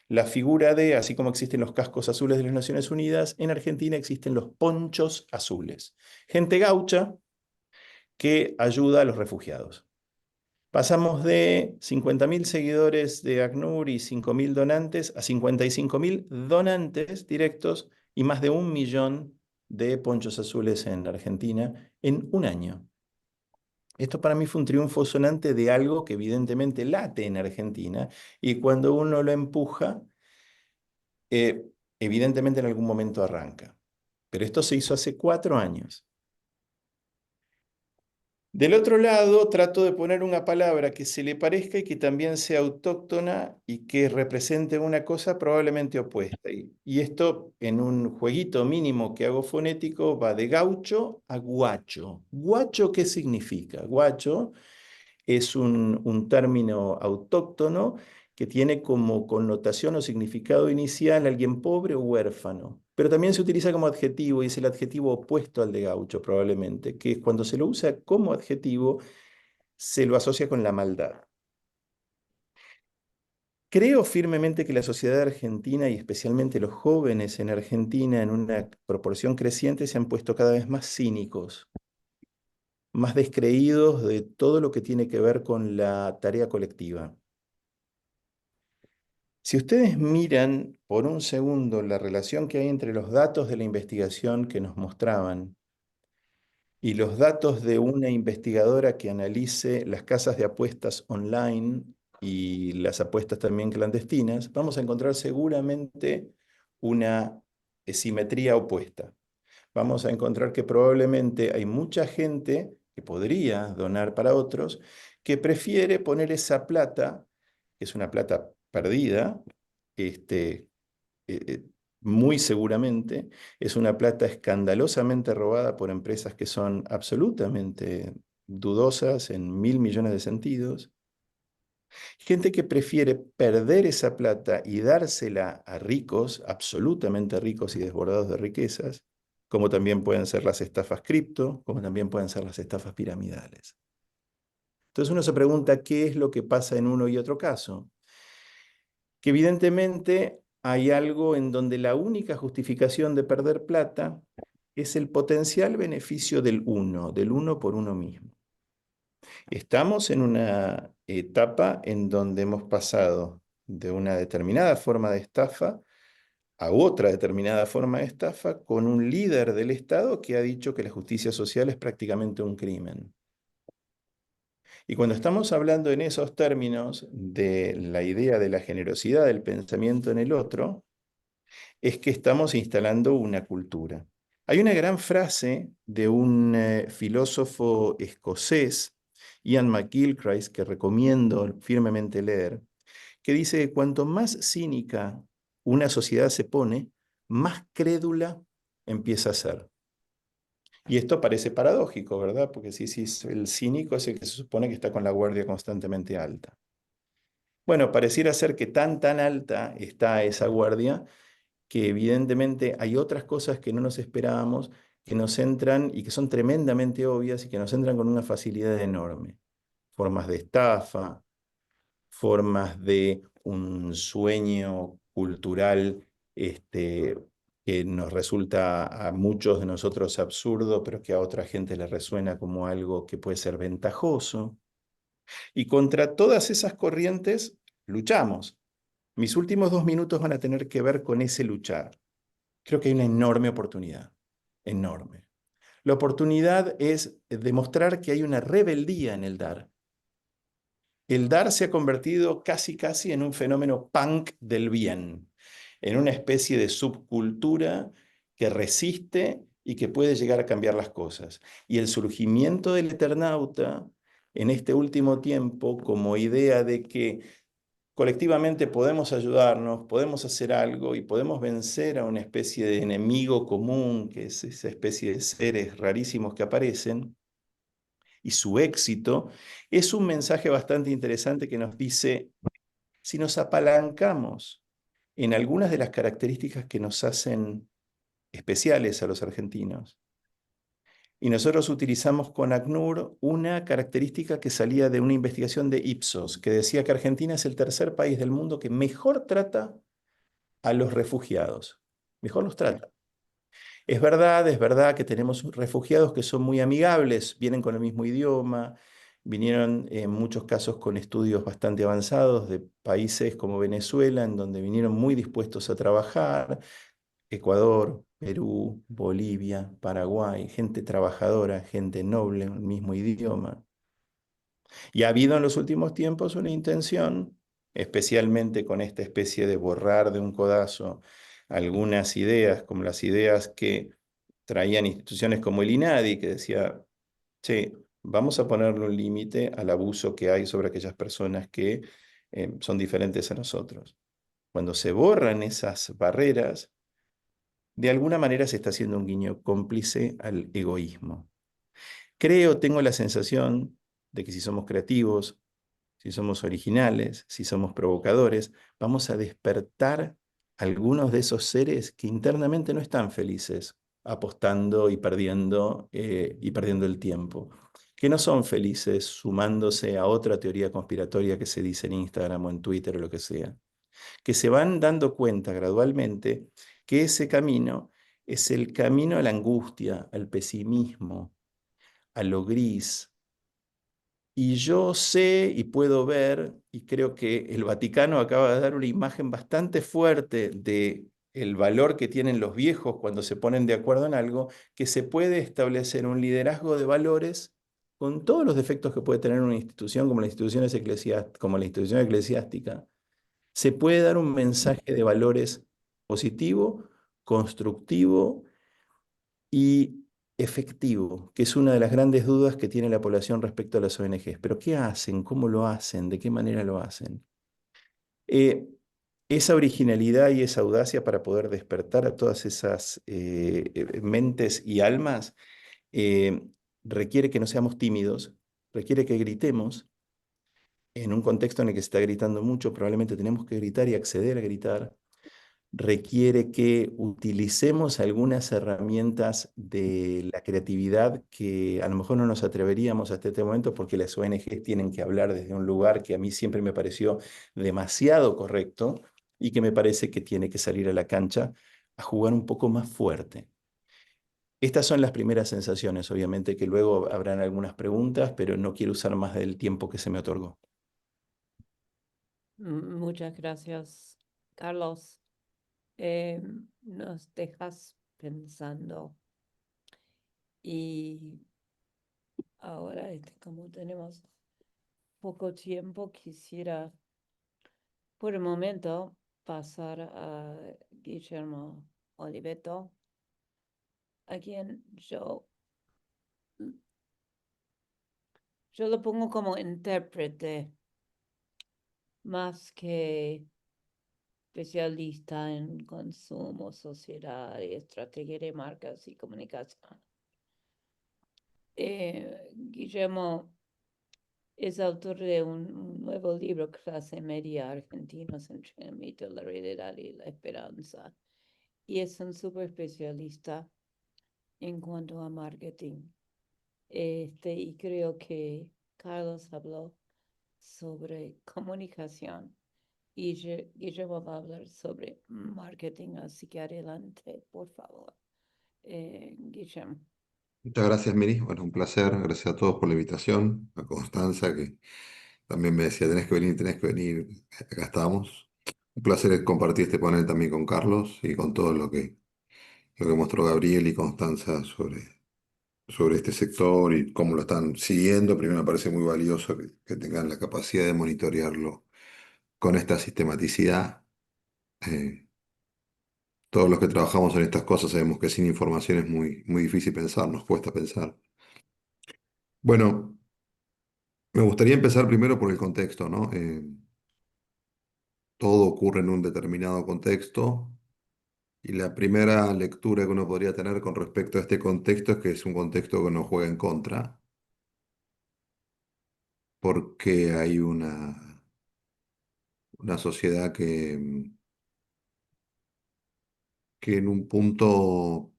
La figura de, así como existen los cascos azules de las Naciones Unidas, en Argentina existen los ponchos azules. Gente gaucha que ayuda a los refugiados. Pasamos de 50.000 seguidores de ACNUR y 5.000 donantes a 55.000 donantes directos y más de 1 millón de ponchos azules en Argentina en un año. Esto para mí fue un triunfo sonante de algo que evidentemente late en Argentina y cuando uno lo empuja, evidentemente en algún momento arranca. Pero esto se hizo hace 4 años. Del otro lado, trato de poner una palabra que se le parezca y que también sea autóctona y que represente una cosa probablemente opuesta. Y esto, en un jueguito mínimo que hago fonético, va de gaucho a guacho. ¿Guacho qué significa? Guacho es un término autóctono que tiene como connotación o significado inicial alguien pobre o huérfano, pero también se utiliza como adjetivo y es el adjetivo opuesto al de gaucho probablemente, que es cuando se lo usa como adjetivo, se lo asocia con la maldad. Creo firmemente que la sociedad argentina y especialmente los jóvenes en Argentina en una proporción creciente se han puesto cada vez más cínicos, más descreídos de todo lo que tiene que ver con la tarea colectiva. Si ustedes miran por un segundo la relación que hay entre los datos de la investigación que nos mostraban y los datos de una investigadora que analice las casas de apuestas online y las apuestas también clandestinas, vamos a encontrar seguramente una simetría opuesta. Vamos a encontrar que probablemente hay mucha gente que podría donar para otros, que prefiere poner esa plata, que es una plata perdida, este, muy seguramente es una plata escandalosamente robada por empresas que son absolutamente dudosas en 1.000 millones de sentidos. Gente que prefiere perder esa plata y dársela a ricos, absolutamente ricos y desbordados de riquezas, como también pueden ser las estafas cripto, como también pueden ser las estafas piramidales. Entonces uno se pregunta qué es lo que pasa en uno y otro caso. Que evidentemente hay algo en donde la única justificación de perder plata es el potencial beneficio del uno por uno mismo. Estamos en una etapa en donde hemos pasado de una determinada forma de estafa a otra determinada forma de estafa con un líder del Estado que ha dicho que la justicia social es prácticamente un crimen. Y cuando estamos hablando en esos términos de la idea de la generosidad del pensamiento en el otro, es que estamos instalando una cultura. Hay una gran frase de un filósofo escocés, Ian McGilchrist, que recomiendo firmemente leer, que dice que cuanto más cínica una sociedad se pone, más crédula empieza a ser. Y esto parece paradójico, ¿verdad? Porque si el cínico es el que se supone que está con la guardia constantemente alta. Bueno, pareciera ser que tan alta está esa guardia que evidentemente hay otras cosas que no nos esperábamos, que nos entran y que son tremendamente obvias y que nos entran con una facilidad enorme. Formas de estafa, formas de un sueño cultural que nos resulta a muchos de nosotros absurdo, pero que a otra gente le resuena como algo que puede ser ventajoso. Y contra todas esas corrientes luchamos. Mis últimos 2 minutos van a tener que ver con ese luchar. Creo que hay una enorme oportunidad, enorme. La oportunidad es demostrar que hay una rebeldía en el dar. El dar se ha convertido casi en un fenómeno punk del bien, en una especie de subcultura que resiste y que puede llegar a cambiar las cosas. Y el surgimiento del Eternauta en este último tiempo como idea de que colectivamente podemos ayudarnos, podemos hacer algo y podemos vencer a una especie de enemigo común, que es esa especie de seres rarísimos que aparecen, y su éxito, es un mensaje bastante interesante que nos dice, si nos apalancamos en algunas de las características que nos hacen especiales a los argentinos, y nosotros utilizamos con ACNUR una característica que salía de una investigación de Ipsos, que decía que Argentina es el tercer país del mundo que mejor trata a los refugiados. Mejor los trata. Es verdad que tenemos refugiados que son muy amigables, vienen con el mismo idioma, vinieron en muchos casos con estudios bastante avanzados de países como Venezuela, en donde vinieron muy dispuestos a trabajar, Ecuador, Perú, Bolivia, Paraguay, gente trabajadora, gente noble, el mismo idioma. Y ha habido en los últimos tiempos una intención, especialmente con esta especie de borrar de un codazo algunas ideas, como las ideas que traían instituciones como el INADI, que decía, che, vamos a ponerle un límite al abuso que hay sobre aquellas personas que son diferentes a nosotros. Cuando se borran esas barreras, de alguna manera se está haciendo un guiño cómplice al egoísmo. Creo, tengo la sensación de que si somos creativos, si somos originales, si somos provocadores, vamos a despertar algunos de esos seres que internamente no están felices, apostando y perdiendo el tiempo, que no son felices sumándose a otra teoría conspiratoria que se dice en Instagram o en Twitter o lo que sea, que se van dando cuenta gradualmente que ese camino es el camino a la angustia, al pesimismo, a lo gris. Y yo sé y puedo ver, y creo que el Vaticano acaba de dar una imagen bastante fuerte de el valor que tienen los viejos cuando se ponen de acuerdo en algo, que se puede establecer un liderazgo de valores con todos los defectos que puede tener una institución como como la institución eclesiástica. Se puede dar un mensaje de valores positivo, constructivo y efectivo, que es una de las grandes dudas que tiene la población respecto a las ONGs. Pero ¿qué hacen? ¿Cómo lo hacen? ¿De qué manera lo hacen? Eh, esa originalidad y esa audacia para poder despertar a todas esas mentes y almas eh, requiere que no seamos tímidos, requiere que gritemos. En un contexto en el que se está gritando mucho, probablemente tenemos que gritar y acceder a gritar, requiere que utilicemos algunas herramientas de la creatividad que a lo mejor no nos atreveríamos hasta este momento porque las ONG tienen que hablar desde un lugar que a mí siempre me pareció demasiado correcto y que me parece que tiene que salir a la cancha a jugar un poco más fuerte. Estas son las primeras sensaciones, obviamente que luego habrán algunas preguntas, pero no quiero usar más del tiempo que se me otorgó. Muchas gracias, Carlos. Nos dejas pensando y ahora, como tenemos poco tiempo, quisiera por el momento pasar a Guillermo Oliveto, a quien yo lo pongo como intérprete más que especialista en consumo, sociedad y estrategia de marcas y comunicación. Guillermo es autor de un nuevo libro, Clase Media Argentinos entre el mito, la realidad y la esperanza. Y es un súper especialista en cuanto a marketing. Y creo que Carlos habló sobre comunicación y Guillermo va a hablar sobre marketing, así que adelante, por favor. Guillermo. Muchas gracias, Miri. Bueno, un placer. Gracias a todos por la invitación. A Constanza, que también me decía, tenés que venir, tenés que venir. Acá estamos. Un placer compartir este panel también con Carlos y con todo lo que mostró Gabriel y Constanza sobre este sector y cómo lo están siguiendo. Primero me parece muy valioso que tengan la capacidad de monitorearlo con esta sistematicidad. Eh, todos los que trabajamos en estas cosas sabemos que sin información es muy, muy difícil pensar, nos cuesta pensar. Bueno. Me gustaría empezar primero por el contexto, ¿no? Todo ocurre en un determinado contexto y la primera lectura que uno podría tener con respecto a este contexto es que es un contexto que nos juega en contra, porque hay una sociedad que en un punto,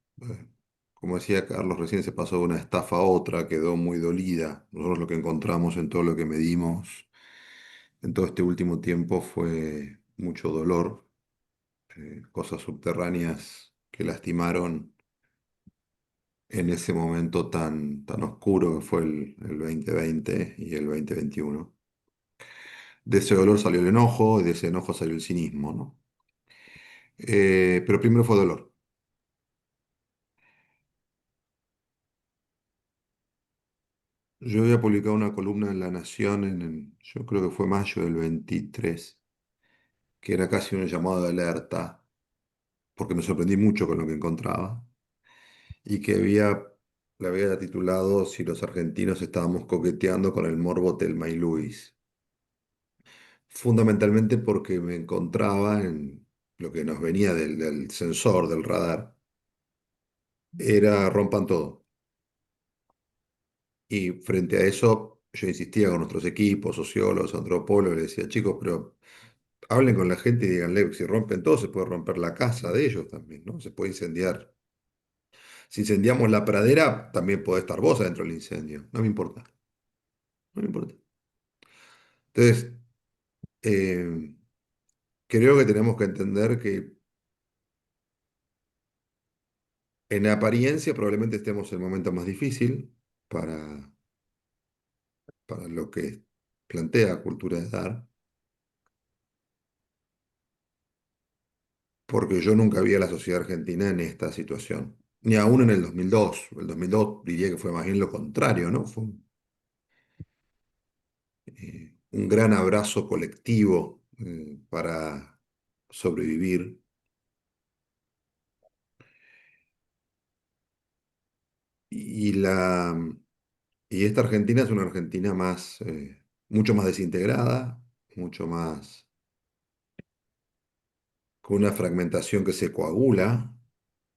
como decía Carlos recién, se pasó de una estafa a otra, quedó muy dolida. Nosotros lo que encontramos en todo lo que medimos en todo este último tiempo fue mucho dolor, cosas subterráneas que lastimaron en ese momento tan oscuro que fue el 2020 y el 2021. De ese dolor salió el enojo y de ese enojo salió el cinismo, ¿no? Pero primero fue dolor. Yo había publicado una columna en La Nación yo creo que fue mayo del 23, que era casi un llamado de alerta, porque me sorprendí mucho con lo que encontraba, y que la había titulado Si los argentinos estábamos coqueteando con el morbo Telma y Luis. Fundamentalmente porque me encontraba en lo que nos venía del sensor, del radar, era rompan todo. Y frente a eso, yo insistía con nuestros equipos, sociólogos, antropólogos, les decía, chicos, pero hablen con la gente y díganle que si rompen todo, se puede romper la casa de ellos también, ¿no? Se puede incendiar. Si incendiamos la pradera, también puede estar vos adentro del incendio. No me importa, no me importa. Entonces, eh, creo que tenemos que entender que en apariencia probablemente estemos en el momento más difícil para, para lo que plantea Cultura de Dar, porque yo nunca vi a la sociedad argentina en esta situación, ni aún en el 2002. El 2002 diría que fue más bien lo contrario, ¿no? Fue un gran abrazo colectivo para sobrevivir. Y, la, y esta Argentina es una Argentina mucho más desintegrada, mucho más con una fragmentación que se coagula.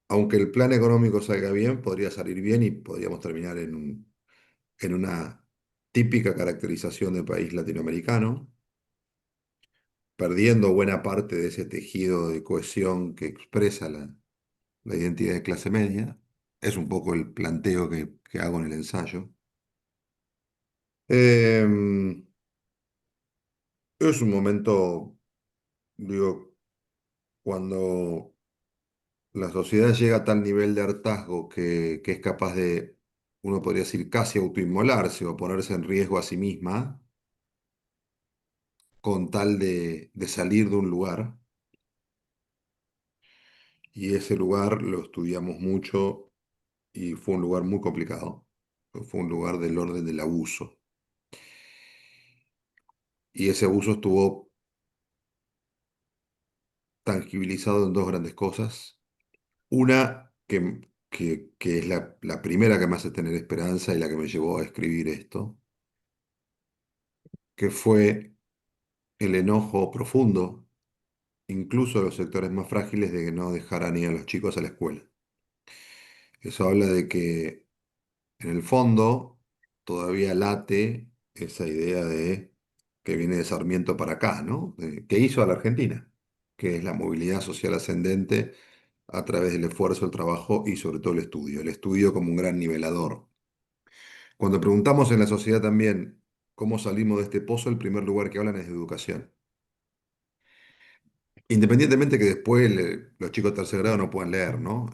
Aunque el plan económico salga bien, podría salir bien y podríamos terminar en una típica caracterización de país latinoamericano, perdiendo buena parte de ese tejido de cohesión que expresa la identidad de clase media. Es un poco el planteo que hago en el ensayo. Em, es un momento, digo, cuando la sociedad llega a tal nivel de hartazgo que es capaz de, uno podría decir, casi autoinmolarse o ponerse en riesgo a sí misma con tal de salir de un lugar. Y ese lugar lo estudiamos mucho y fue un lugar muy complicado. Fue un lugar del orden del abuso. Y ese abuso estuvo tangibilizado en dos grandes cosas. Una que es la primera que me hace tener esperanza y la que me llevó a escribir esto, que fue el enojo profundo, incluso de los sectores más frágiles, de que no dejaran ir a los chicos a la escuela. Eso habla de que en el fondo todavía late esa idea de que viene de Sarmiento para acá, ¿no? Que hizo a la Argentina, que es la movilidad social ascendente a través del esfuerzo, el trabajo y sobre todo el estudio como un gran nivelador. Cuando preguntamos en la sociedad también cómo salimos de este pozo, el primer lugar que hablan es de educación. Independientemente que después los chicos de tercer grado no puedan leer, ¿no?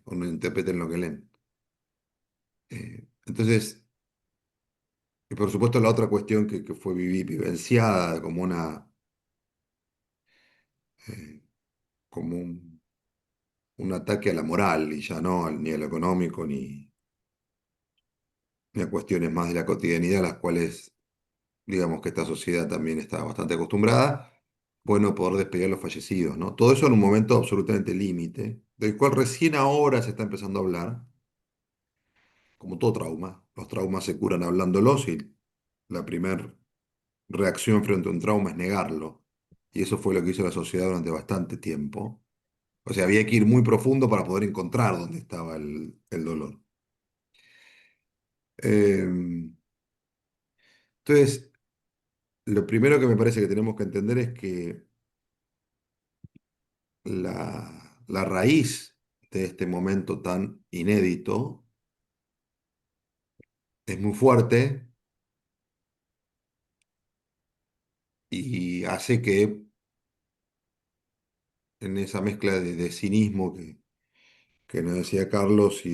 O no interpreten lo que leen. Entonces, y por supuesto la otra cuestión que fue vivenciada como eh, como un ataque a la moral y ya no ni a lo económico ni a cuestiones más de la cotidianidad, a las cuales digamos que esta sociedad también está bastante acostumbrada, bueno, poder despedir a los fallecidos, ¿no? Todo eso en un momento absolutamente límite, del cual recién ahora se está empezando a hablar, como todo trauma. Los traumas se curan hablándolos y la primera reacción frente a un trauma es negarlo. Y eso fue lo que hizo la sociedad durante bastante tiempo. O sea, había que ir muy profundo para poder encontrar dónde estaba el dolor. Eh, entonces, lo primero que me parece que tenemos que entender es que la raíz de este momento tan inédito es muy fuerte y hace que en esa mezcla de cinismo que nos decía Carlos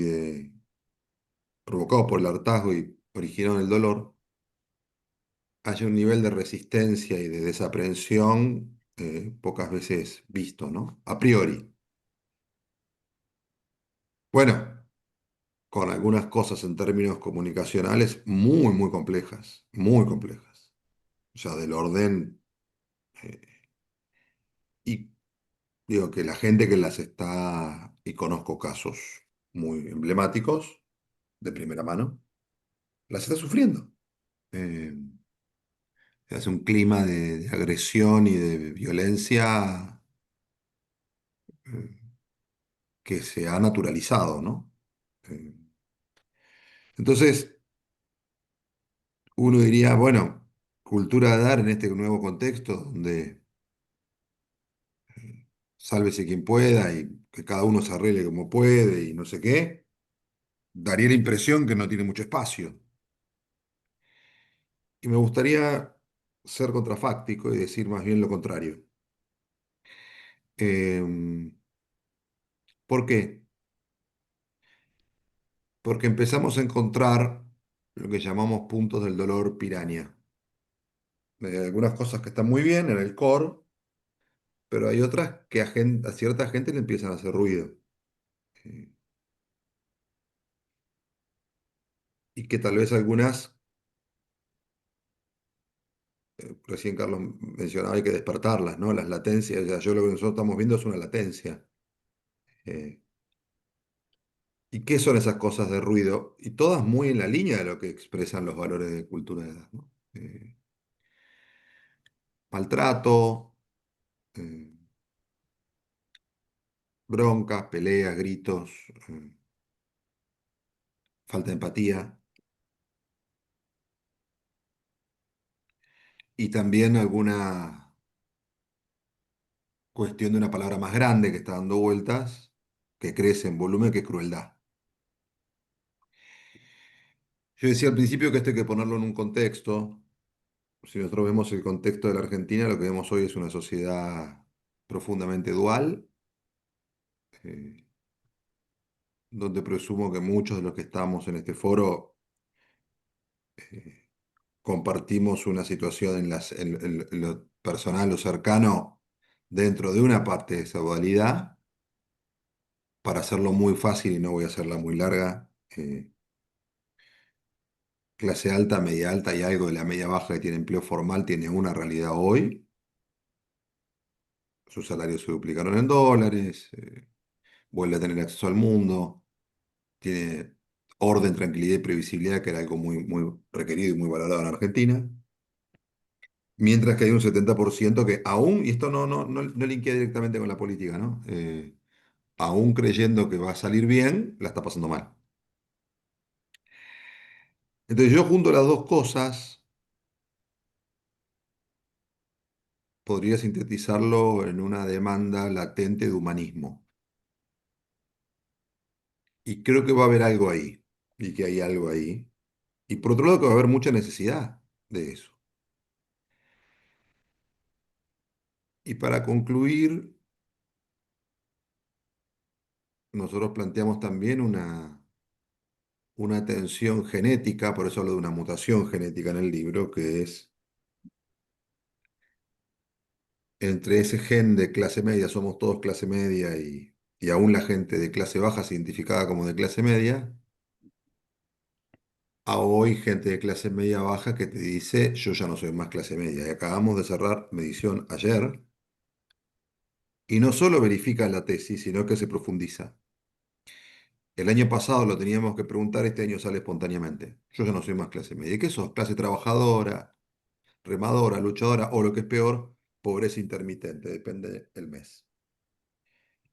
provocados por el hartazgo y originaron el dolor, haya un nivel de resistencia y de desaprensión pocas veces visto, ¿no? A priori. Bueno, con algunas cosas en términos comunicacionales muy, muy complejas, muy complejas. O sea, del orden, eh, y digo que la gente que las está, y conozco casos muy emblemáticos de primera mano, las está sufriendo. Eh, Es un clima de agresión y de violencia eh, que se ha naturalizado, ¿no? Eh, entonces, uno diría, bueno, cultura de dar en este nuevo contexto donde sálvese quien pueda y que cada uno se arregle como puede y no sé qué, daría la impresión que no tiene mucho espacio. Y me gustaría ser contrafáctico y decir más bien lo contrario. Eh, ¿Por qué? Porque empezamos a encontrar lo que llamamos puntos del dolor piraña. Algunas cosas que están muy bien en el core, pero hay otras que a cierta gente le empiezan a hacer ruido. eh, y que tal vez algunas, recién Carlos mencionaba, hay que despertarlas, ¿no? Las latencias, o sea, yo lo que nosotros estamos viendo es una latencia. eh, ¿Y qué son esas cosas de ruido? Y todas muy en la línea de lo que expresan los valores de cultura de edad, ¿no? Maltrato, eh, broncas, peleas, gritos, falta de empatía y también alguna cuestión de una palabra más grande que está dando vueltas, que crece en volumen, que es crueldad. Yo decía al principio que esto hay que ponerlo en un contexto. Si nosotros vemos el contexto de la Argentina, lo que vemos hoy es una sociedad profundamente dual, eh, donde presumo que muchos de los que estamos en este foro eh, compartimos una situación en lo personal o cercano dentro de una parte de esa dualidad. Para hacerlo muy fácil y no voy a hacerla muy larga, clase alta, media alta y algo de la media baja que tiene empleo formal tiene una realidad hoy. Sus salarios se duplicaron en dólares, vuelve a tener acceso al mundo, tiene orden, tranquilidad y previsibilidad, que era algo muy, muy requerido y muy valorado en Argentina. Mientras que hay un 70% que aún, y esto no linkea directamente con la política, ¿no? Aún creyendo que va a salir bien, la está pasando mal. Entonces yo junto las dos cosas, podría sintetizarlo en una demanda latente de humanismo. Y creo que va a haber algo ahí, y que hay algo ahí. Y por otro lado, que va a haber mucha necesidad de eso. Y para concluir, nosotros planteamos también una tensión genética, por eso hablo de una mutación genética en el libro, que es entre ese gen de clase media, somos todos clase media, y aún la gente de clase baja se identificaba como de clase media, a hoy gente de clase media baja que te dice, yo ya no soy más clase media. Y acabamos de cerrar medición ayer, y no solo verifica la tesis, sino que se profundiza. El año pasado lo teníamos que preguntar, este año sale espontáneamente. Yo ya no soy más clase media. ¿Y qué sos? Clase trabajadora, remadora, luchadora, o lo que es peor, pobreza intermitente, depende del mes.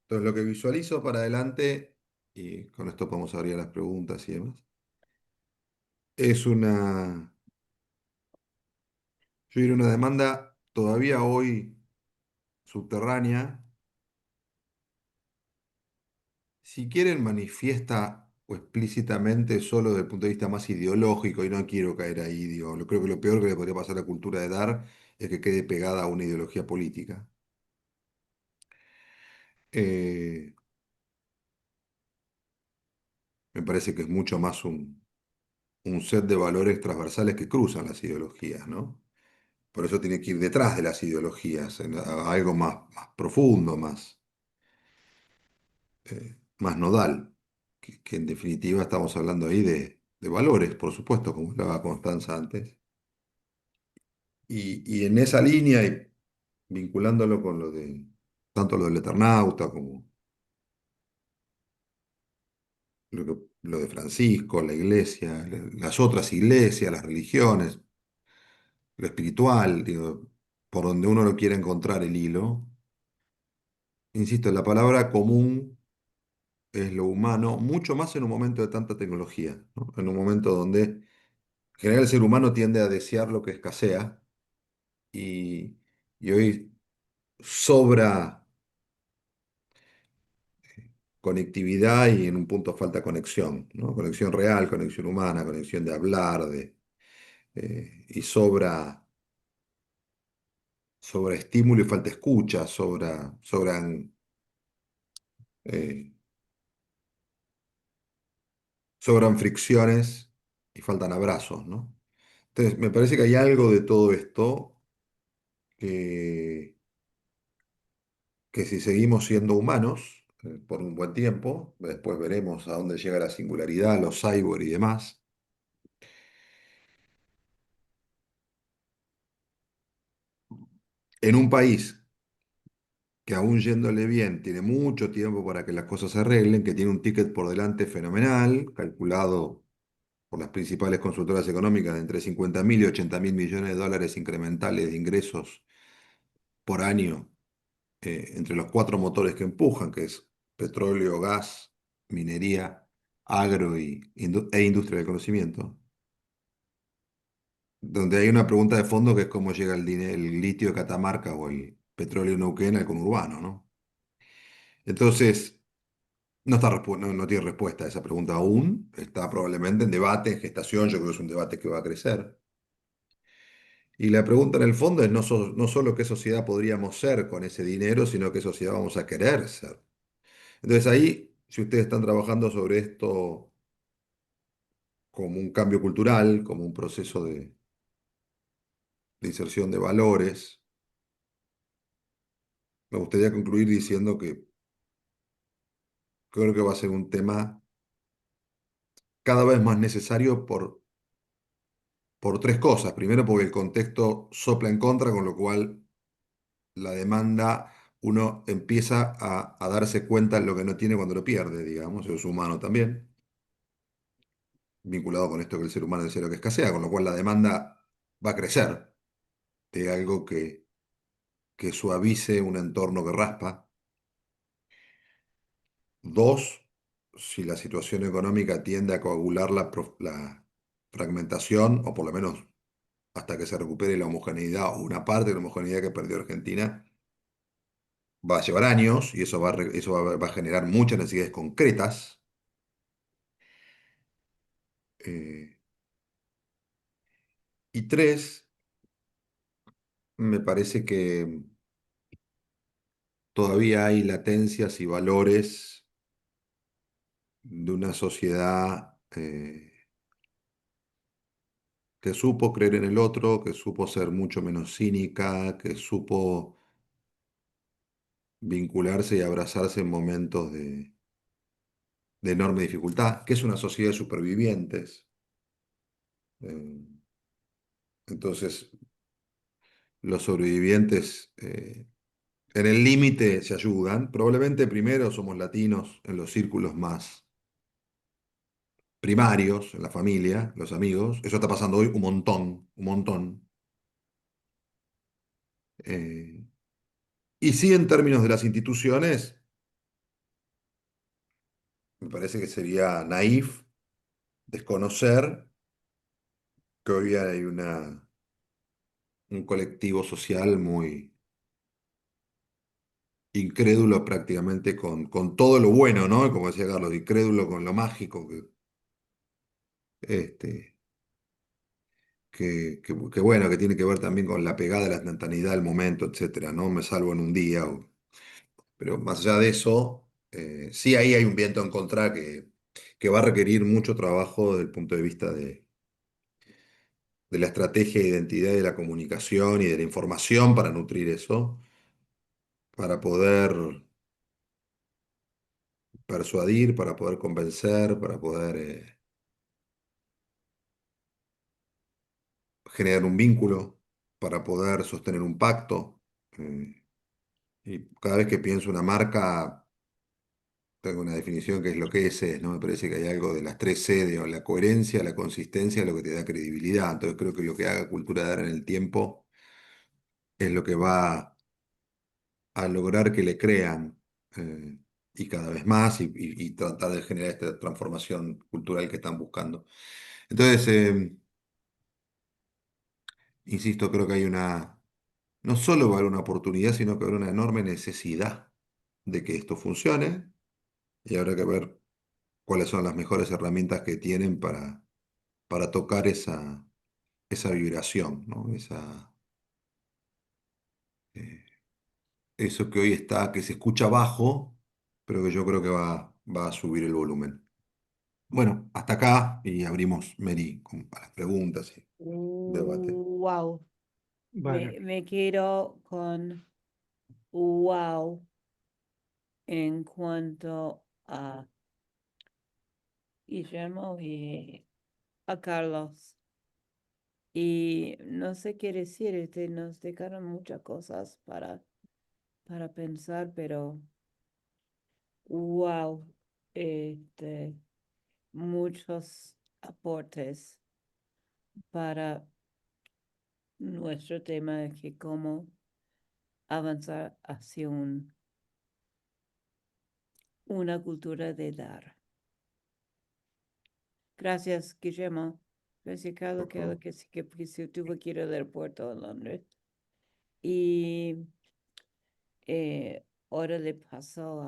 Entonces, lo que visualizo para adelante, y con esto podemos abrir a las preguntas y demás, es yo diría una demanda todavía hoy subterránea, si quieren manifiesta o explícitamente solo desde el punto de vista más ideológico, y no quiero caer ahí, digo, creo que lo peor que le podría pasar a la cultura de dar es que quede pegada a una ideología política. Eh, me parece que es mucho más un set de valores transversales que cruzan las ideologías, ¿no? Por eso tiene que ir detrás de las ideologías, a algo más profundo, más nodal, que en definitiva estamos hablando ahí de valores, por supuesto, como hablaba Constanza antes. Y en esa línea, y vinculándolo con tanto lo del Eternauta como lo de Francisco, la iglesia, las otras iglesias, las religiones, lo espiritual, digo, por donde uno lo quiera encontrar el hilo. Insisto, la palabra común es lo humano, mucho más en un momento de tanta tecnología, ¿no? En un momento donde en general el ser humano tiende a desear lo que escasea y, y hoy sobra conectividad y en un punto falta conexión, ¿no? Conexión real, conexión humana, conexión de hablar, y sobra estímulo y falta escucha, eh, sobran fricciones y faltan abrazos, ¿no? Entonces, me parece que hay algo de todo esto que, que si seguimos siendo humanos por un buen tiempo, después veremos a dónde llega la singularidad, los cyborg y demás, en un país que aún yéndole bien tiene mucho tiempo para que las cosas se arreglen, que tiene un ticket por delante fenomenal, calculado por las principales consultoras económicas de entre 50.000 y 80.000 millones de dólares incrementales de ingresos por año, entre los cuatro motores que empujan, que es petróleo, gas, minería, agro e industria del conocimiento, donde hay una pregunta de fondo que es cómo llega el litio de Catamarca o el petróleo de Neuquén al conurbano, ¿no? Entonces, no tiene respuesta a esa pregunta aún, está probablemente en debate, en gestación, yo creo que es un debate que va a crecer. Y la pregunta en el fondo es no solo qué sociedad podríamos ser con ese dinero, sino qué sociedad vamos a querer ser. Entonces ahí, si ustedes están trabajando sobre esto como un cambio cultural, como un proceso de inserción de valores, me gustaría concluir diciendo que creo que va a ser un tema cada vez más necesario por tres cosas. Primero, porque el contexto sopla en contra, con lo cual la demanda, uno empieza a darse cuenta de lo que no tiene cuando lo pierde, digamos, eso es humano también, vinculado con esto que el ser humano desea lo que escasea, con lo cual la demanda va a crecer de algo que suavice un entorno que raspa. Dos, si la situación económica tiende a coagular la fragmentación, o por lo menos hasta que se recupere la homogeneidad o una parte de la homogeneidad que perdió Argentina, va a llevar años y eso va a generar muchas necesidades concretas. Eh, y tres, me parece que todavía hay latencias y valores de una sociedad que supo creer en el otro, que supo ser mucho menos cínica, que supo vincularse y abrazarse en momentos de enorme dificultad, que es una sociedad de supervivientes. Eh, entonces, los sobrevivientes en el límite se ayudan. Probablemente primero somos latinos en los círculos más primarios, en la familia, los amigos. Eso está pasando hoy un montón, un montón. Eh, y sí, en términos de las instituciones, me parece que sería naif desconocer que hoy hay un colectivo social muy incrédulo prácticamente con todo lo bueno, ¿no? Como decía Carlos, incrédulo con lo mágico, este, que bueno, que tiene que ver también con la pegada de la instantaneidad del momento, etcétera, ¿no? Me salvo en un día. Pero más allá de eso, sí ahí hay un viento en contra que va a requerir mucho trabajo desde el punto de vista de la estrategia de identidad y de la comunicación y de la información para nutrir eso, para poder persuadir, para poder convencer, para poder generar un vínculo, para poder sostener un pacto. Y cada vez que pienso una marca, tengo una definición que es lo que es, ¿no? Me parece que hay algo de las tres C, de la coherencia, la consistencia, lo que te da credibilidad. Entonces creo que lo que haga Cultura de Dar en el tiempo es lo que va a lograr que le crean y cada vez más y tratar de generar esta transformación cultural que están buscando. Entonces, insisto, creo que hay no solo va a haber una oportunidad, sino que va a haber una enorme necesidad de que esto funcione y habrá que ver cuáles son las mejores herramientas que tienen para tocar esa vibración, ¿no? Eh, eso que hoy está, que se escucha bajo, pero que yo creo que va a subir el volumen. Bueno, hasta acá y abrimos, Mary, a las preguntas y debate. Wow. Bueno, Me quedo con wow en cuanto a Guillermo y a Carlos. Y no sé qué decir, nos dejaron muchas cosas para pensar, pero wow, muchos aportes para nuestro tema de que cómo avanzar hacia una cultura de dar. Gracias, Guillermo. Gracias, Carlos, Por favor. que sí que se tuvo que ir al aeropuerto en Londres. Y ahora le paso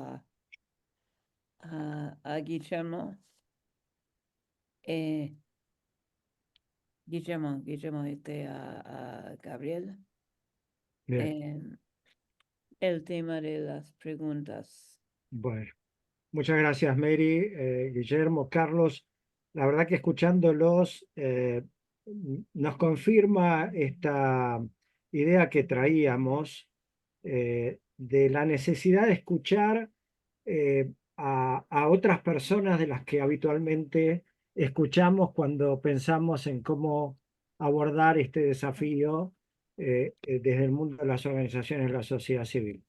a Guillermo. Eh, Guillermo, a Gabriel. bien, em, el tema de las preguntas. bueno. Muchas gracias, Mary, Guillermo, Carlos. La verdad que escuchándolos nos confirma esta idea que traíamos de la necesidad de escuchar a otras personas de las que habitualmente escuchamos cuando pensamos en cómo abordar este desafío desde el mundo de las organizaciones de la sociedad civil.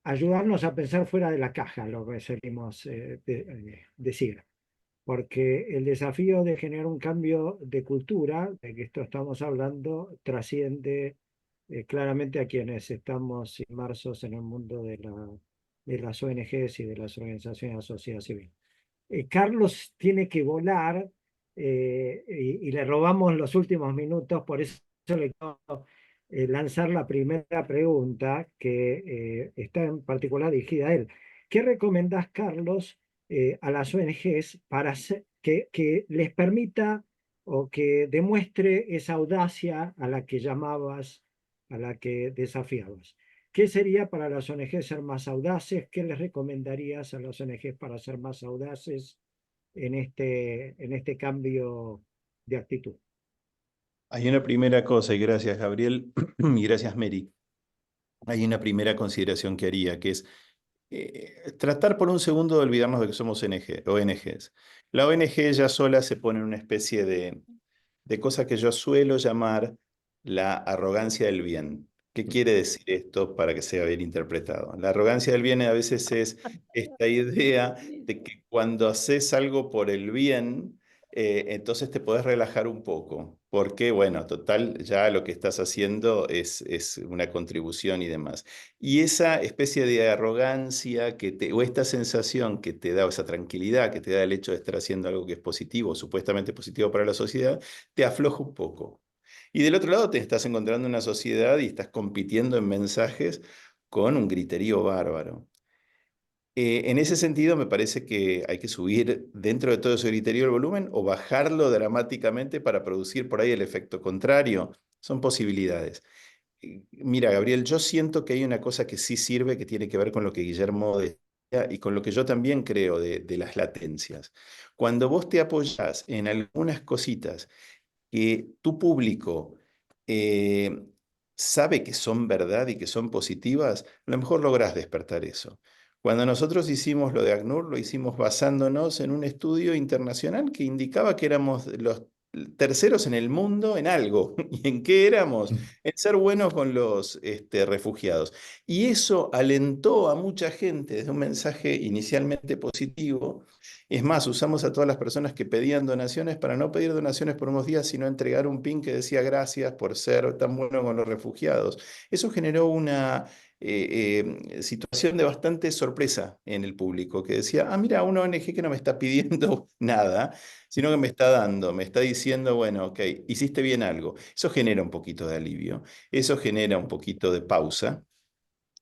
Ayudarnos a pensar fuera de la caja, lo que seguimos decir, porque el desafío de generar un cambio de cultura, de que esto estamos hablando, trasciende claramente a quienes estamos inmersos en el mundo de las ONGs y de las organizaciones de la sociedad civil. Carlos tiene que volar y le robamos los últimos minutos, por eso le quiero lanzar la primera pregunta que está en particular dirigida a él. ¿Qué recomendás, Carlos, a las ONGs para que les permita o que demuestre esa audacia a la que llamabas, a la que desafiabas? ¿Qué sería para las ONG ser más audaces? ¿Qué les recomendarías a las ONG para ser más audaces en este cambio de actitud? Hay una primera cosa, y gracias, Gabriel, y gracias, Mary. Hay una primera consideración que haría, que es tratar por un segundo de olvidarnos de que somos ONGs. La ONG ya sola se pone en una especie de cosa que yo suelo llamar la arrogancia del bien. ¿Qué quiere decir esto para que sea bien interpretado? La arrogancia del bien a veces es esta idea de que cuando haces algo por el bien, entonces te podés relajar un poco, porque bueno, total, ya lo que estás haciendo es una contribución y demás. Y esa especie de arrogancia o esta sensación que te da, o esa tranquilidad que te da el hecho de estar haciendo algo que es positivo, supuestamente positivo para la sociedad, te afloja un poco. Y del otro lado te estás encontrando una sociedad y estás compitiendo en mensajes con un griterío bárbaro. En ese sentido, me parece que hay que subir dentro de todo ese griterío el volumen o bajarlo dramáticamente para producir por ahí el efecto contrario. Son posibilidades. Mira, Gabriel, yo siento que hay una cosa que sí sirve que tiene que ver con lo que Guillermo y con lo que yo también creo de las latencias. Cuando vos te apoyás en algunas cositas que tu público eh, sabe que son verdad y que son positivas, a lo mejor lográs despertar eso. Cuando nosotros hicimos lo de ACNUR, lo hicimos basándonos en un estudio internacional que indicaba que éramos los terceros en el mundo en algo. ¿Y en qué éramos? En ser buenos con los refugiados. Y eso alentó a mucha gente desde un mensaje inicialmente positivo. Es más, usamos a todas las personas que pedían donaciones para no pedir donaciones por unos días, sino entregar un pin que decía gracias por ser tan bueno con los refugiados. Eso generó una situación de bastante sorpresa en el público, que decía, ah, mira, una ONG que no me está pidiendo nada, sino que me está dando, me está diciendo, bueno, ok, hiciste bien algo. Eso genera un poquito de alivio, eso genera un poquito de pausa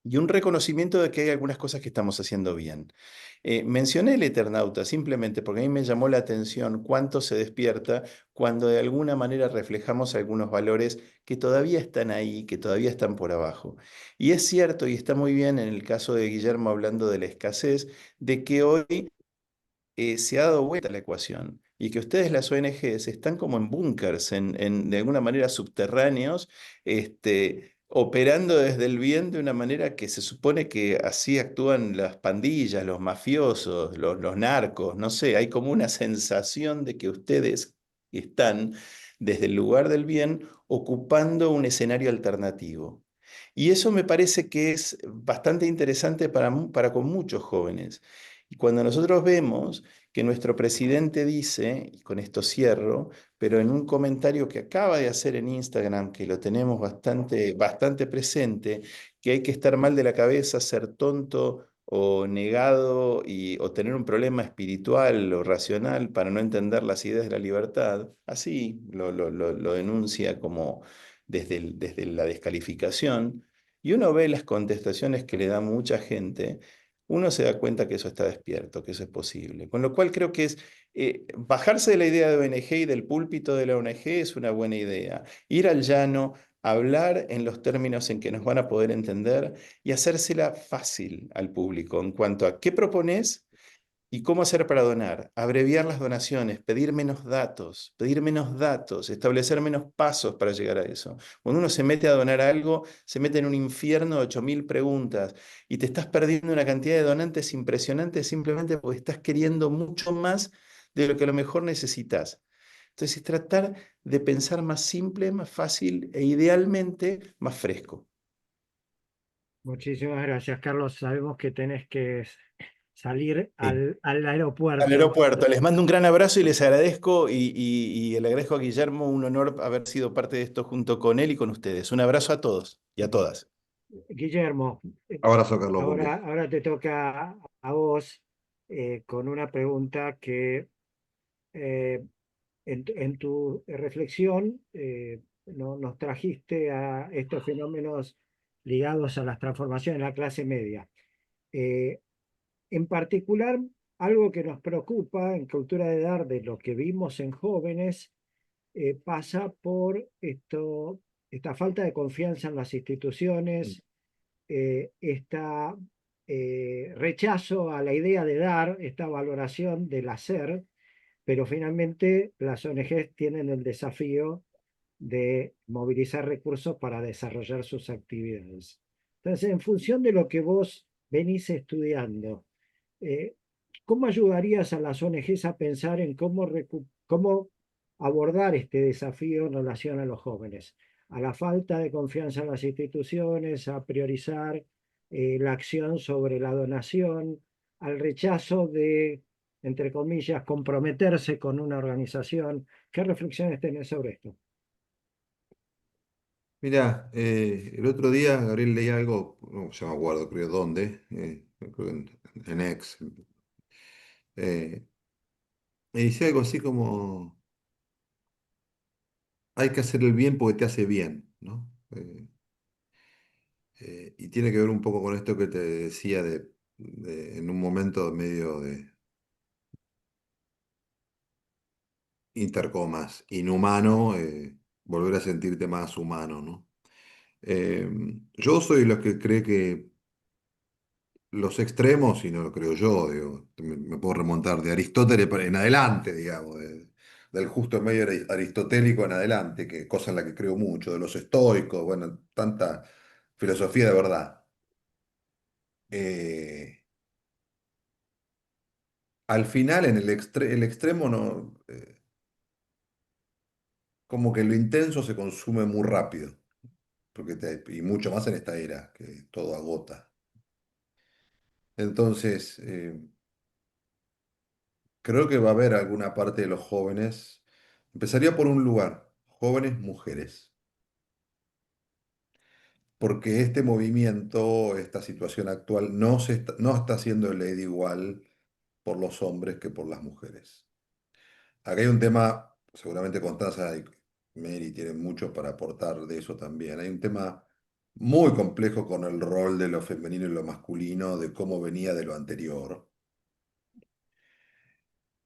y un reconocimiento de que hay algunas cosas que estamos haciendo bien. Mencioné el Eternauta simplemente porque a mí me llamó la atención cuánto se despierta cuando de alguna manera reflejamos algunos valores que todavía están ahí, que todavía están por abajo. Y es cierto, y está muy bien en el caso de Guillermo hablando de la escasez, de que hoy se ha dado vuelta la ecuación y que ustedes, las ONGs, están como en búnkers, de alguna manera subterráneos, operando desde el bien de una manera que se supone que así actúan las pandillas, los mafiosos, los narcos, no sé, hay como una sensación de que ustedes están desde el lugar del bien ocupando un escenario alternativo. Y eso me parece que es bastante interesante para con muchos jóvenes. Y cuando nosotros vemos que nuestro presidente dice, y con esto cierro, pero en un comentario que acaba de hacer en Instagram, que lo tenemos bastante presente, que hay que estar mal de la cabeza, ser tonto o negado o tener un problema espiritual o racional para no entender las ideas de la libertad, así lo denuncia como desde la descalificación, y uno ve las contestaciones que le da mucha gente, uno se da cuenta que eso está despierto, que eso es posible. Con lo cual creo que es bajarse de la idea de ONG y del púlpito de la ONG es una buena idea. Ir al llano, hablar en los términos en que nos van a poder entender y hacérsela fácil al público en cuanto a qué propones y cómo hacer para donar. Abreviar las donaciones, pedir menos datos, establecer menos pasos para llegar a eso. Cuando uno se mete a donar algo, se mete en un infierno de 8000 preguntas y te estás perdiendo una cantidad de donantes impresionantes simplemente porque estás queriendo mucho más de lo que a lo mejor necesitas. Entonces, es tratar de pensar más simple, más fácil e idealmente más fresco. Muchísimas gracias, Carlos. Sabemos que tenés que salir Sí. al Al aeropuerto. aeropuerto. Les mando un gran abrazo y les agradezco y le agradezco a Guillermo un honor haber sido parte de esto junto con él y con ustedes. Un abrazo a todos y a todas. Guillermo, Abrazo, Carlos, buen viaje. ahora te toca a vos con una pregunta que eh, en tu reflexión nos trajiste a estos fenómenos ligados a las transformaciones en la clase media. Eh, en particular, algo que nos preocupa en Cultura de Dar de lo que vimos en jóvenes pasa por esta falta de confianza en las instituciones, este rechazo a la idea de dar, esta valoración del hacer, pero finalmente las ONGs tienen el desafío de movilizar recursos para desarrollar sus actividades. Entonces, en función de lo que vos venís estudiando, eh, ¿cómo ayudarías a las ONGs a pensar en cómo abordar este desafío en relación a los jóvenes? A la falta de confianza en las instituciones, a priorizar la acción sobre la donación, al rechazo de, entre comillas, comprometerse con una organización. ¿Qué reflexiones tenés sobre esto? Mira, el otro día, Gabriel, leí algo, no se me acuerdo, creo dónde, creo que en X, y dice algo así como, hay que hacer el bien porque te hace bien, ¿no? Y tiene que ver un poco con esto que te decía en un momento medio de intercomas, inhumano, volver a sentirte más humano, ¿no? Yo soy los que cree que los extremos, y no lo creo yo, digo, me puedo remontar de Aristóteles en adelante, digamos, del justo medio aristotélico en adelante, que cosa en la que creo mucho, de los estoicos, bueno, tanta filosofía de verdad. Eh, Al final, en el extremo, no, como que lo intenso se consume muy rápido, y mucho más en esta era, que todo agota. Entonces, creo que va a haber alguna parte de los jóvenes. Empezaría por un lugar, jóvenes mujeres, porque este movimiento, esta situación actual, no está siendo leído igual por los hombres que por las mujeres. Acá hay un tema, seguramente Constanza y Mary tienen mucho para aportar de eso también. Hay un tema muy complejo con el rol de lo femenino y lo masculino, de cómo venía de lo anterior,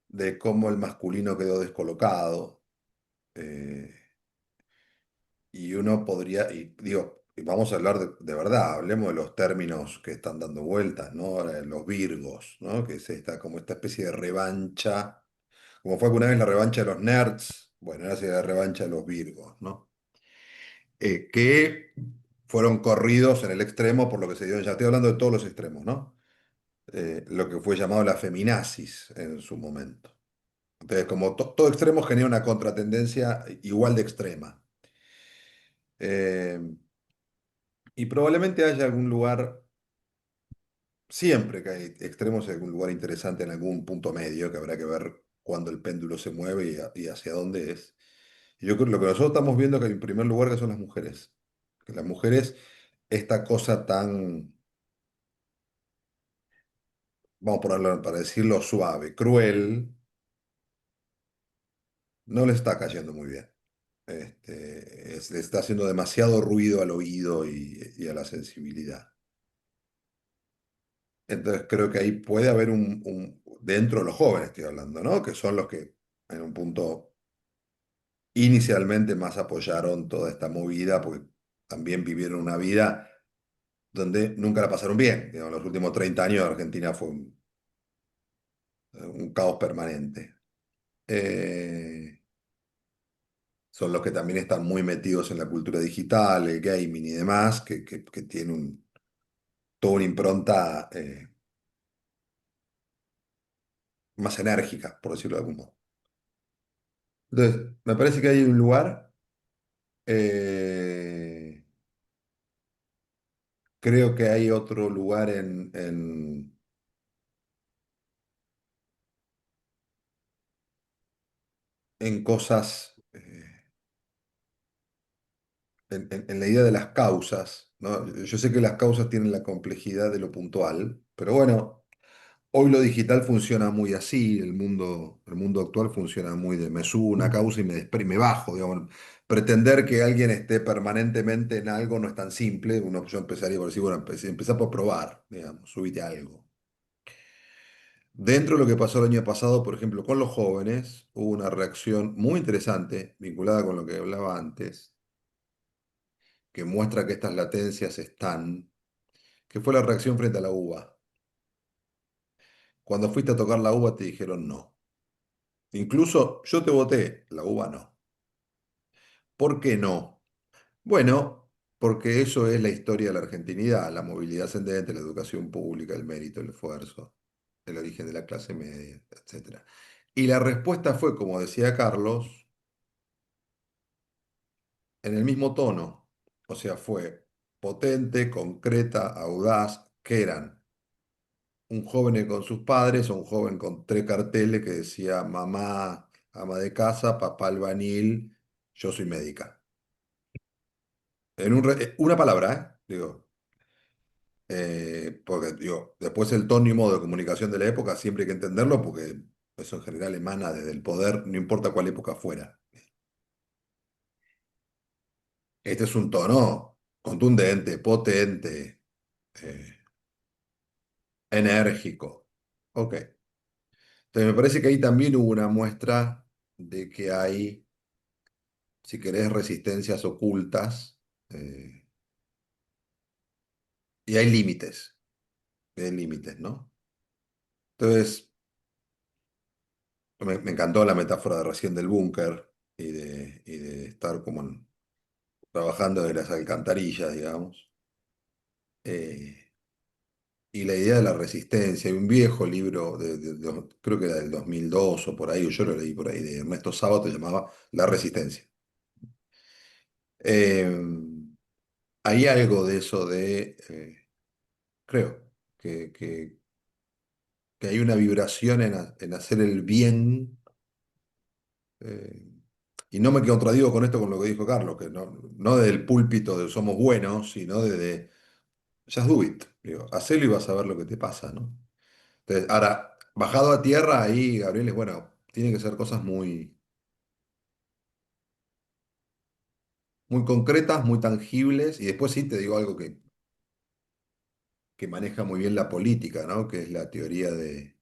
de cómo el masculino quedó descolocado. eh, y uno podría, y digo, y vamos a hablar de verdad, hablemos de los términos que están dando vueltas, ¿no? Ahora, los virgos, ¿no? Que es como esta especie de revancha, como fue alguna vez la revancha de los nerds, bueno, ahora sería la revancha de los virgos, ¿no? Que fueron corridos en el extremo por lo que se dio, ya estoy hablando de todos los extremos, ¿no? Lo que fue llamado la feminazis en su momento. Entonces, como todo extremo genera una contratendencia igual de extrema. Eh, y probablemente haya algún lugar, siempre que hay extremos, hay algún lugar interesante en algún punto medio que habrá que ver cuándo el péndulo se mueve y hacia dónde es. Y yo creo que lo que nosotros estamos viendo que en primer lugar que son las mujeres. Que las mujeres, esta cosa tan, vamos a ponerlo para decirlo suave, cruel, no le está cayendo muy bien. Le está haciendo demasiado ruido al oído y a la sensibilidad. Entonces creo que ahí puede haber dentro de los jóvenes estoy hablando, ¿no? Que son los que en un punto inicialmente más apoyaron toda esta movida, porque también vivieron una vida donde nunca la pasaron bien. Digamos, los últimos 30 años de Argentina fue un caos permanente. Eh, Son los que también están muy metidos en la cultura digital, el gaming y demás, que tiene toda una impronta más enérgica, por decirlo de algún modo. Entonces, me parece que hay un lugar, eh, creo que hay otro lugar en cosas, en la idea de las causas, ¿no? Yo sé que las causas tienen la complejidad de lo puntual, pero bueno, hoy lo digital funciona muy así, el mundo actual funciona muy de me subo a una causa y me bajo, digamos. Pretender que alguien esté permanentemente en algo no es tan simple. Yo empezaría por decir, bueno, empezá por probar, digamos, subite a algo. Dentro de lo que pasó el año pasado, por ejemplo, con los jóvenes, hubo una reacción muy interesante vinculada con lo que hablaba antes, que muestra que estas latencias están, que fue la reacción frente a la uva. Cuando fuiste a tocar la uva te dijeron no. Incluso yo te voté, la uva no. ¿Por qué no? Bueno, porque eso es la historia de la argentinidad, la movilidad ascendente, la educación pública, el mérito, el esfuerzo, el origen de la clase media, etcétera. Y la respuesta fue, como decía Carlos, en el mismo tono. O sea, fue potente, concreta, audaz, que eran un joven con sus padres o un joven con tres carteles que decía mamá, ama de casa, papá albañil, yo soy médica. Una palabra, ¿eh? Digo, porque digo, después el tono y modo de comunicación de la época siempre hay que entenderlo porque eso en general emana desde el poder, no importa cuál época fuera. Este es un tono contundente, potente, eh, enérgico. Ok. Entonces me parece que ahí también hubo una muestra de que hay, si querés, resistencias ocultas y hay límites. de límites, ¿no? Entonces, me encantó la metáfora de recién del búnker y de estar como trabajando de las alcantarillas, digamos. Eh, y la idea de la resistencia. Hay un viejo libro, creo que era del 2002 o por ahí, o yo lo leí por ahí, de Ernesto Sábato, se llamaba La Resistencia. Eh, Hay algo de eso creo, que hay una vibración en hacer el bien. eh, y no me contradigo con esto con lo que dijo Carlos, que no desde el púlpito de somos buenos, sino desde just do it. Digo, hacelo y vas a ver lo que te pasa, ¿no? Entonces, ahora, bajado a tierra, ahí, Gabriel, es bueno, tiene que ser cosas muy, muy concretas, muy tangibles, y después sí te digo algo que maneja muy bien la política, ¿no? Que es la teoría de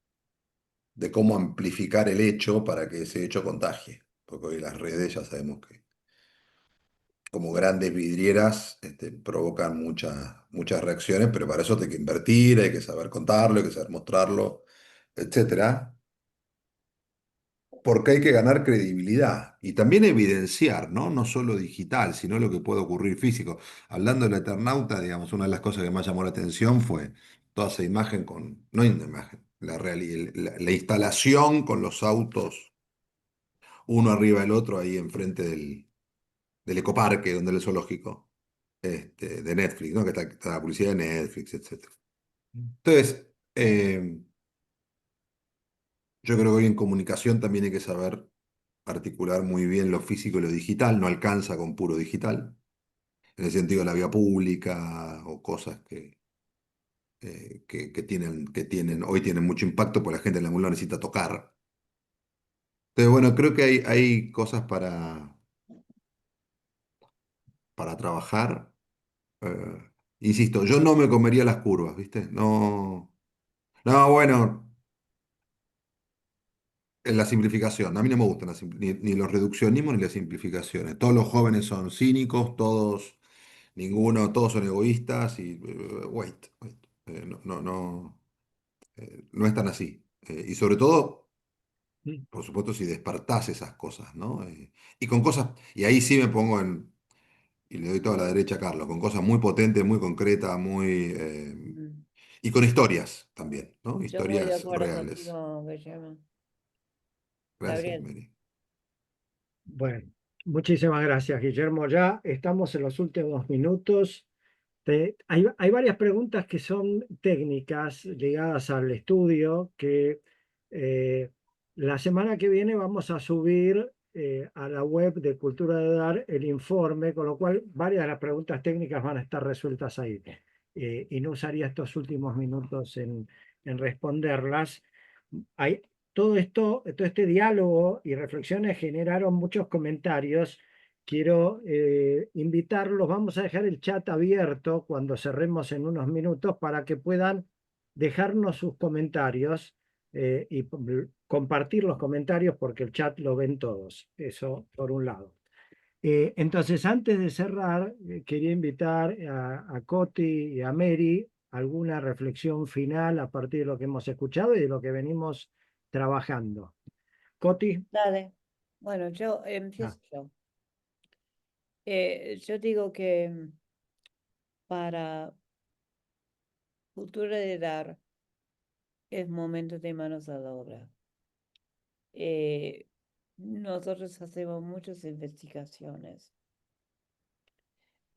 cómo amplificar el hecho para que ese hecho contagie. Porque hoy las redes ya sabemos que como grandes vidrieras provocan muchas reacciones, pero para eso hay que invertir, hay que saber contarlo, hay que saber mostrarlo, etcétera. Porque hay que ganar credibilidad y también evidenciar, ¿no? No solo digital, sino lo que puede ocurrir físico. Hablando del Eternauta, digamos, una de las cosas que más llamó la atención fue toda esa imagen no hay una imagen, la instalación con los autos, uno arriba del otro, ahí enfrente del ecoparque, donde el zoológico, de Netflix, ¿no? Que está la publicidad de Netflix, etcétera. Entonces, yo creo que hoy en comunicación también hay que saber articular muy bien lo físico y lo digital, no alcanza con puro digital, en el sentido de la vía pública o cosas hoy tienen mucho impacto porque la gente en la mula necesita tocar. Entonces, bueno, creo que hay cosas para trabajar. Insisto, yo no me comería las curvas, ¿viste? No, no, bueno, en la simplificación. A mí no me gustan ni los reduccionismos ni las simplificaciones. Todos los jóvenes son cínicos, todos son egoístas y wait, no es tan así. Y sobre todo, Mm. por supuesto, si despertás esas cosas, ¿no? Y con cosas, y ahí sí me pongo y le doy toda la derecha a Carlos, con cosas muy potentes, muy concretas, Mm. y con historias también, ¿no? Yo muy de Historias acuerdo reales. contigo, Guillermo. Gracias, Gabriel. Mary. Bueno, muchísimas gracias, Guillermo. Ya estamos en los últimos minutos. Hay varias preguntas que son técnicas ligadas al estudio que eh, la semana que viene vamos a subir a la web de Cultura de Dar el informe, con lo cual varias de las preguntas técnicas van a estar resueltas ahí. Y no usaría estos últimos minutos en responderlas. Hay, todo este diálogo y reflexiones generaron muchos comentarios. Quiero invitarlos, vamos a dejar el chat abierto cuando cerremos en unos minutos para que puedan dejarnos sus comentarios y compartir los comentarios porque el chat lo ven todos. Eso por un lado. Entonces, antes de cerrar, quería invitar a Coti y a Mary alguna reflexión final a partir de lo que hemos escuchado y de lo que venimos trabajando. Coti. Dale. Bueno, yo Ah, empiezo yo. Yo digo que para cultura de dar es momento de manos a la obra. Nosotros hacemos muchas investigaciones,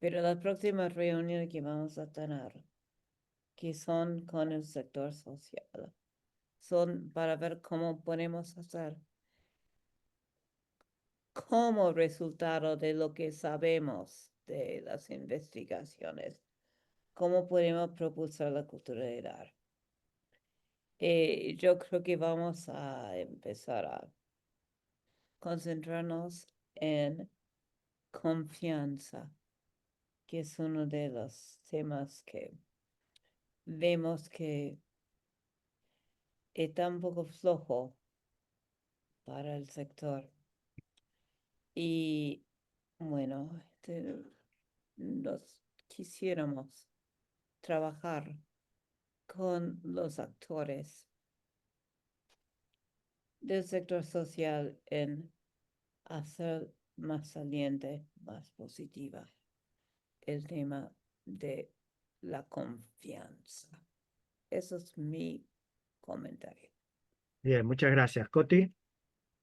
pero las próximas reuniones que vamos a tener, que son con el sector social, son para ver cómo podemos hacer como resultado de lo que sabemos de las investigaciones, cómo podemos propulsar la cultura de dar. Yo creo que vamos a empezar a concentrarnos en confianza, que es uno de los temas que vemos que está un poco flojo para el sector. Y bueno, nos quisiéramos trabajar con los actores del sector social en hacer más saliente, más positiva el tema de la confianza. Eso es mi comentario. Bien, muchas gracias. Coti.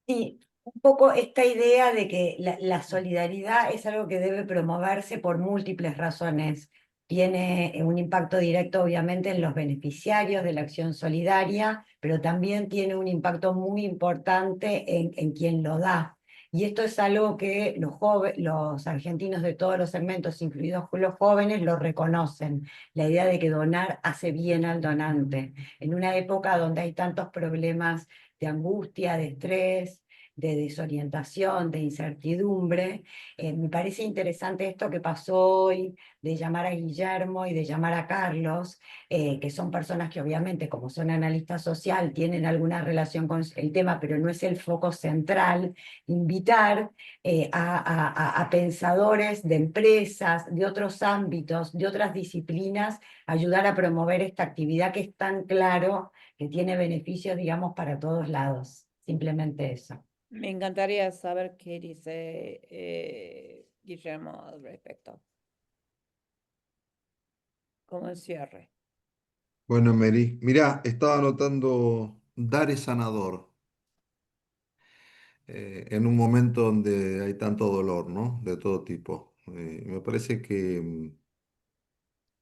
Sí, un poco esta idea de que la solidaridad es algo que debe promoverse por múltiples razones. Tiene un impacto directo, obviamente, en los beneficiarios de la acción solidaria, pero también tiene un impacto muy importante en quien lo da. Y esto es algo que los argentinos de todos los segmentos, incluidos los jóvenes, lo reconocen. La idea de que donar hace bien al donante. En una época donde hay tantos problemas de angustia, de estrés, de desorientación, de incertidumbre. Me parece interesante esto que pasó hoy, de llamar a Guillermo y de llamar a Carlos, que son personas que obviamente, como son analistas social, tienen alguna relación con el tema, pero no es el foco central. Invitar a pensadores de empresas, de otros ámbitos, de otras disciplinas, ayudar a promover esta actividad que es tan claro que tiene beneficios, digamos, para todos lados. Simplemente eso. Me encantaría saber qué dice Guillermo al respecto. Como cierre. Bueno, Mary, mirá, estaba anotando dar es sanador en un momento donde hay tanto dolor, ¿no? De todo tipo. Me parece que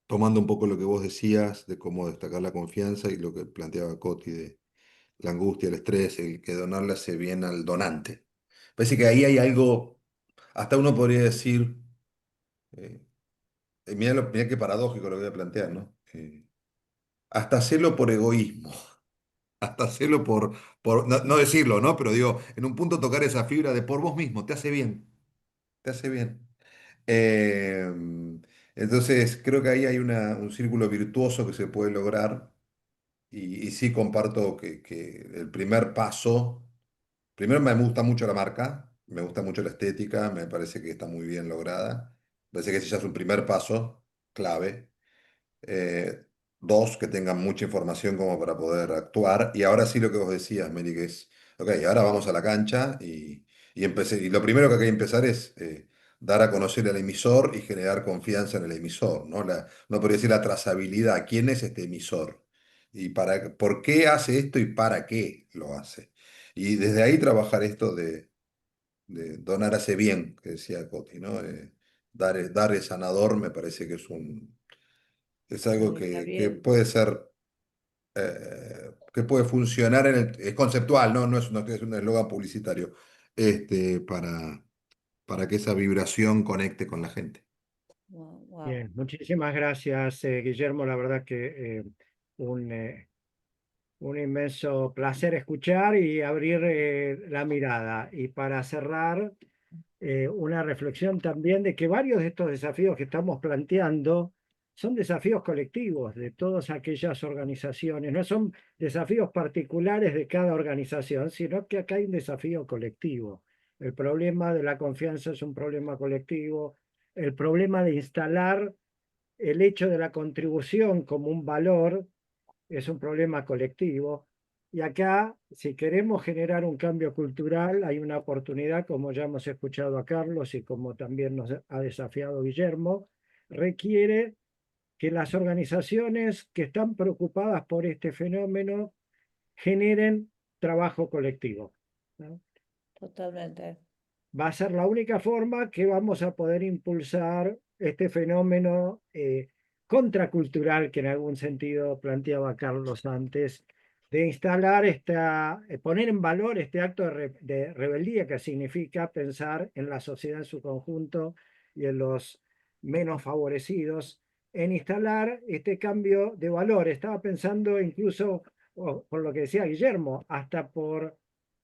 tomando un poco lo que vos decías de cómo destacar la confianza y lo que planteaba Coti de la angustia, el estrés, el que donar le hace bien al donante. Parece que ahí hay algo, hasta uno podría decir, eh, mirá qué paradójico lo que voy a plantear, ¿no? Hasta hacerlo por egoísmo, hasta hacerlo por no decirlo, ¿no? Pero digo, en un punto tocar esa fibra de por vos mismo, te hace bien, te hace bien. Eh, entonces, creo que ahí hay un círculo virtuoso que se puede lograr y sí comparto que el primer paso, primero me gusta mucho la marca, me gusta mucho la estética, me parece que está muy bien lograda, me parece que ese ya es un primer paso clave. Eh, dos, que tengan mucha información como para poder actuar. Y ahora sí lo que vos decías, Mary, que es, ok, ahora vamos a la cancha y lo primero que hay que empezar es dar a conocer al emisor y generar confianza en el emisor, ¿no? No podría decir la trazabilidad, ¿quién es este emisor? Y por qué hace esto y para qué lo hace. Y desde ahí trabajar esto de donar hace bien, que decía Coti, ¿no? Dar es sanador me parece que es algo que Gabriel, puede ser, que puede funcionar es conceptual, ¿no? No es un eslogan publicitario, para que esa vibración conecte con la gente. wow. Bien, muchísimas gracias, Guillermo. La verdad que un, un inmenso placer escuchar y abrir la mirada. Y para cerrar, una reflexión también de que varios de estos desafíos que estamos planteando son desafíos colectivos de todas aquellas organizaciones, no son desafíos particulares de cada organización, sino que acá hay un desafío colectivo. El problema de la confianza es un problema colectivo, el problema de instalar el hecho de la contribución como un valor es un problema colectivo. Y acá, si queremos generar un cambio cultural, hay una oportunidad, como ya hemos escuchado a Carlos y como también nos ha desafiado Guillermo, requiere que las organizaciones que están preocupadas por este fenómeno generen trabajo colectivo, ¿no? Totalmente. Va a ser la única forma que vamos a poder impulsar este fenómeno contracultural que en algún sentido planteaba Carlos antes, de instalar poner en valor este acto de rebeldía que significa pensar en la sociedad en su conjunto y en los menos favorecidos, en instalar este cambio de valor. Estaba pensando incluso, por lo que decía Guillermo, hasta por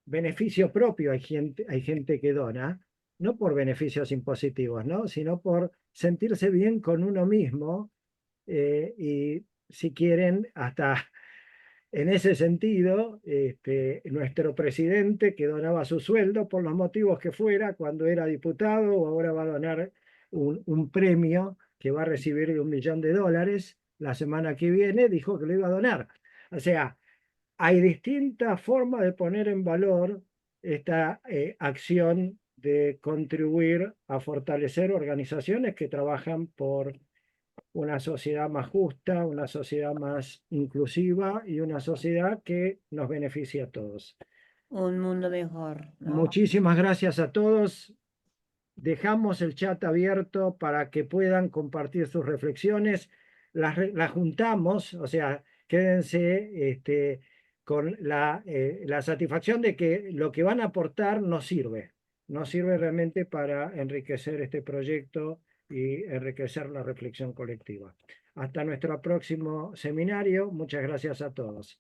beneficio propio hay gente que dona, no por beneficios impositivos, ¿no? Sino por sentirse bien con uno mismo y si quieren, hasta en ese sentido, nuestro presidente que donaba su sueldo por los motivos que fuera cuando era diputado, ahora va a donar un premio que va a recibir de $1 millón, la semana que viene dijo que lo iba a donar. O sea, hay distintas formas de poner en valor esta acción de contribuir a fortalecer organizaciones que trabajan por una sociedad más justa, una sociedad más inclusiva y una sociedad que nos beneficie a todos. Un mundo mejor, ¿no? Muchísimas gracias a todos. Dejamos el chat abierto para que puedan compartir sus reflexiones. Las juntamos, o sea, quédense con la satisfacción de que lo que van a aportar nos sirve realmente para enriquecer este proyecto y enriquecer la reflexión colectiva. Hasta nuestro próximo seminario. Muchas gracias a todos.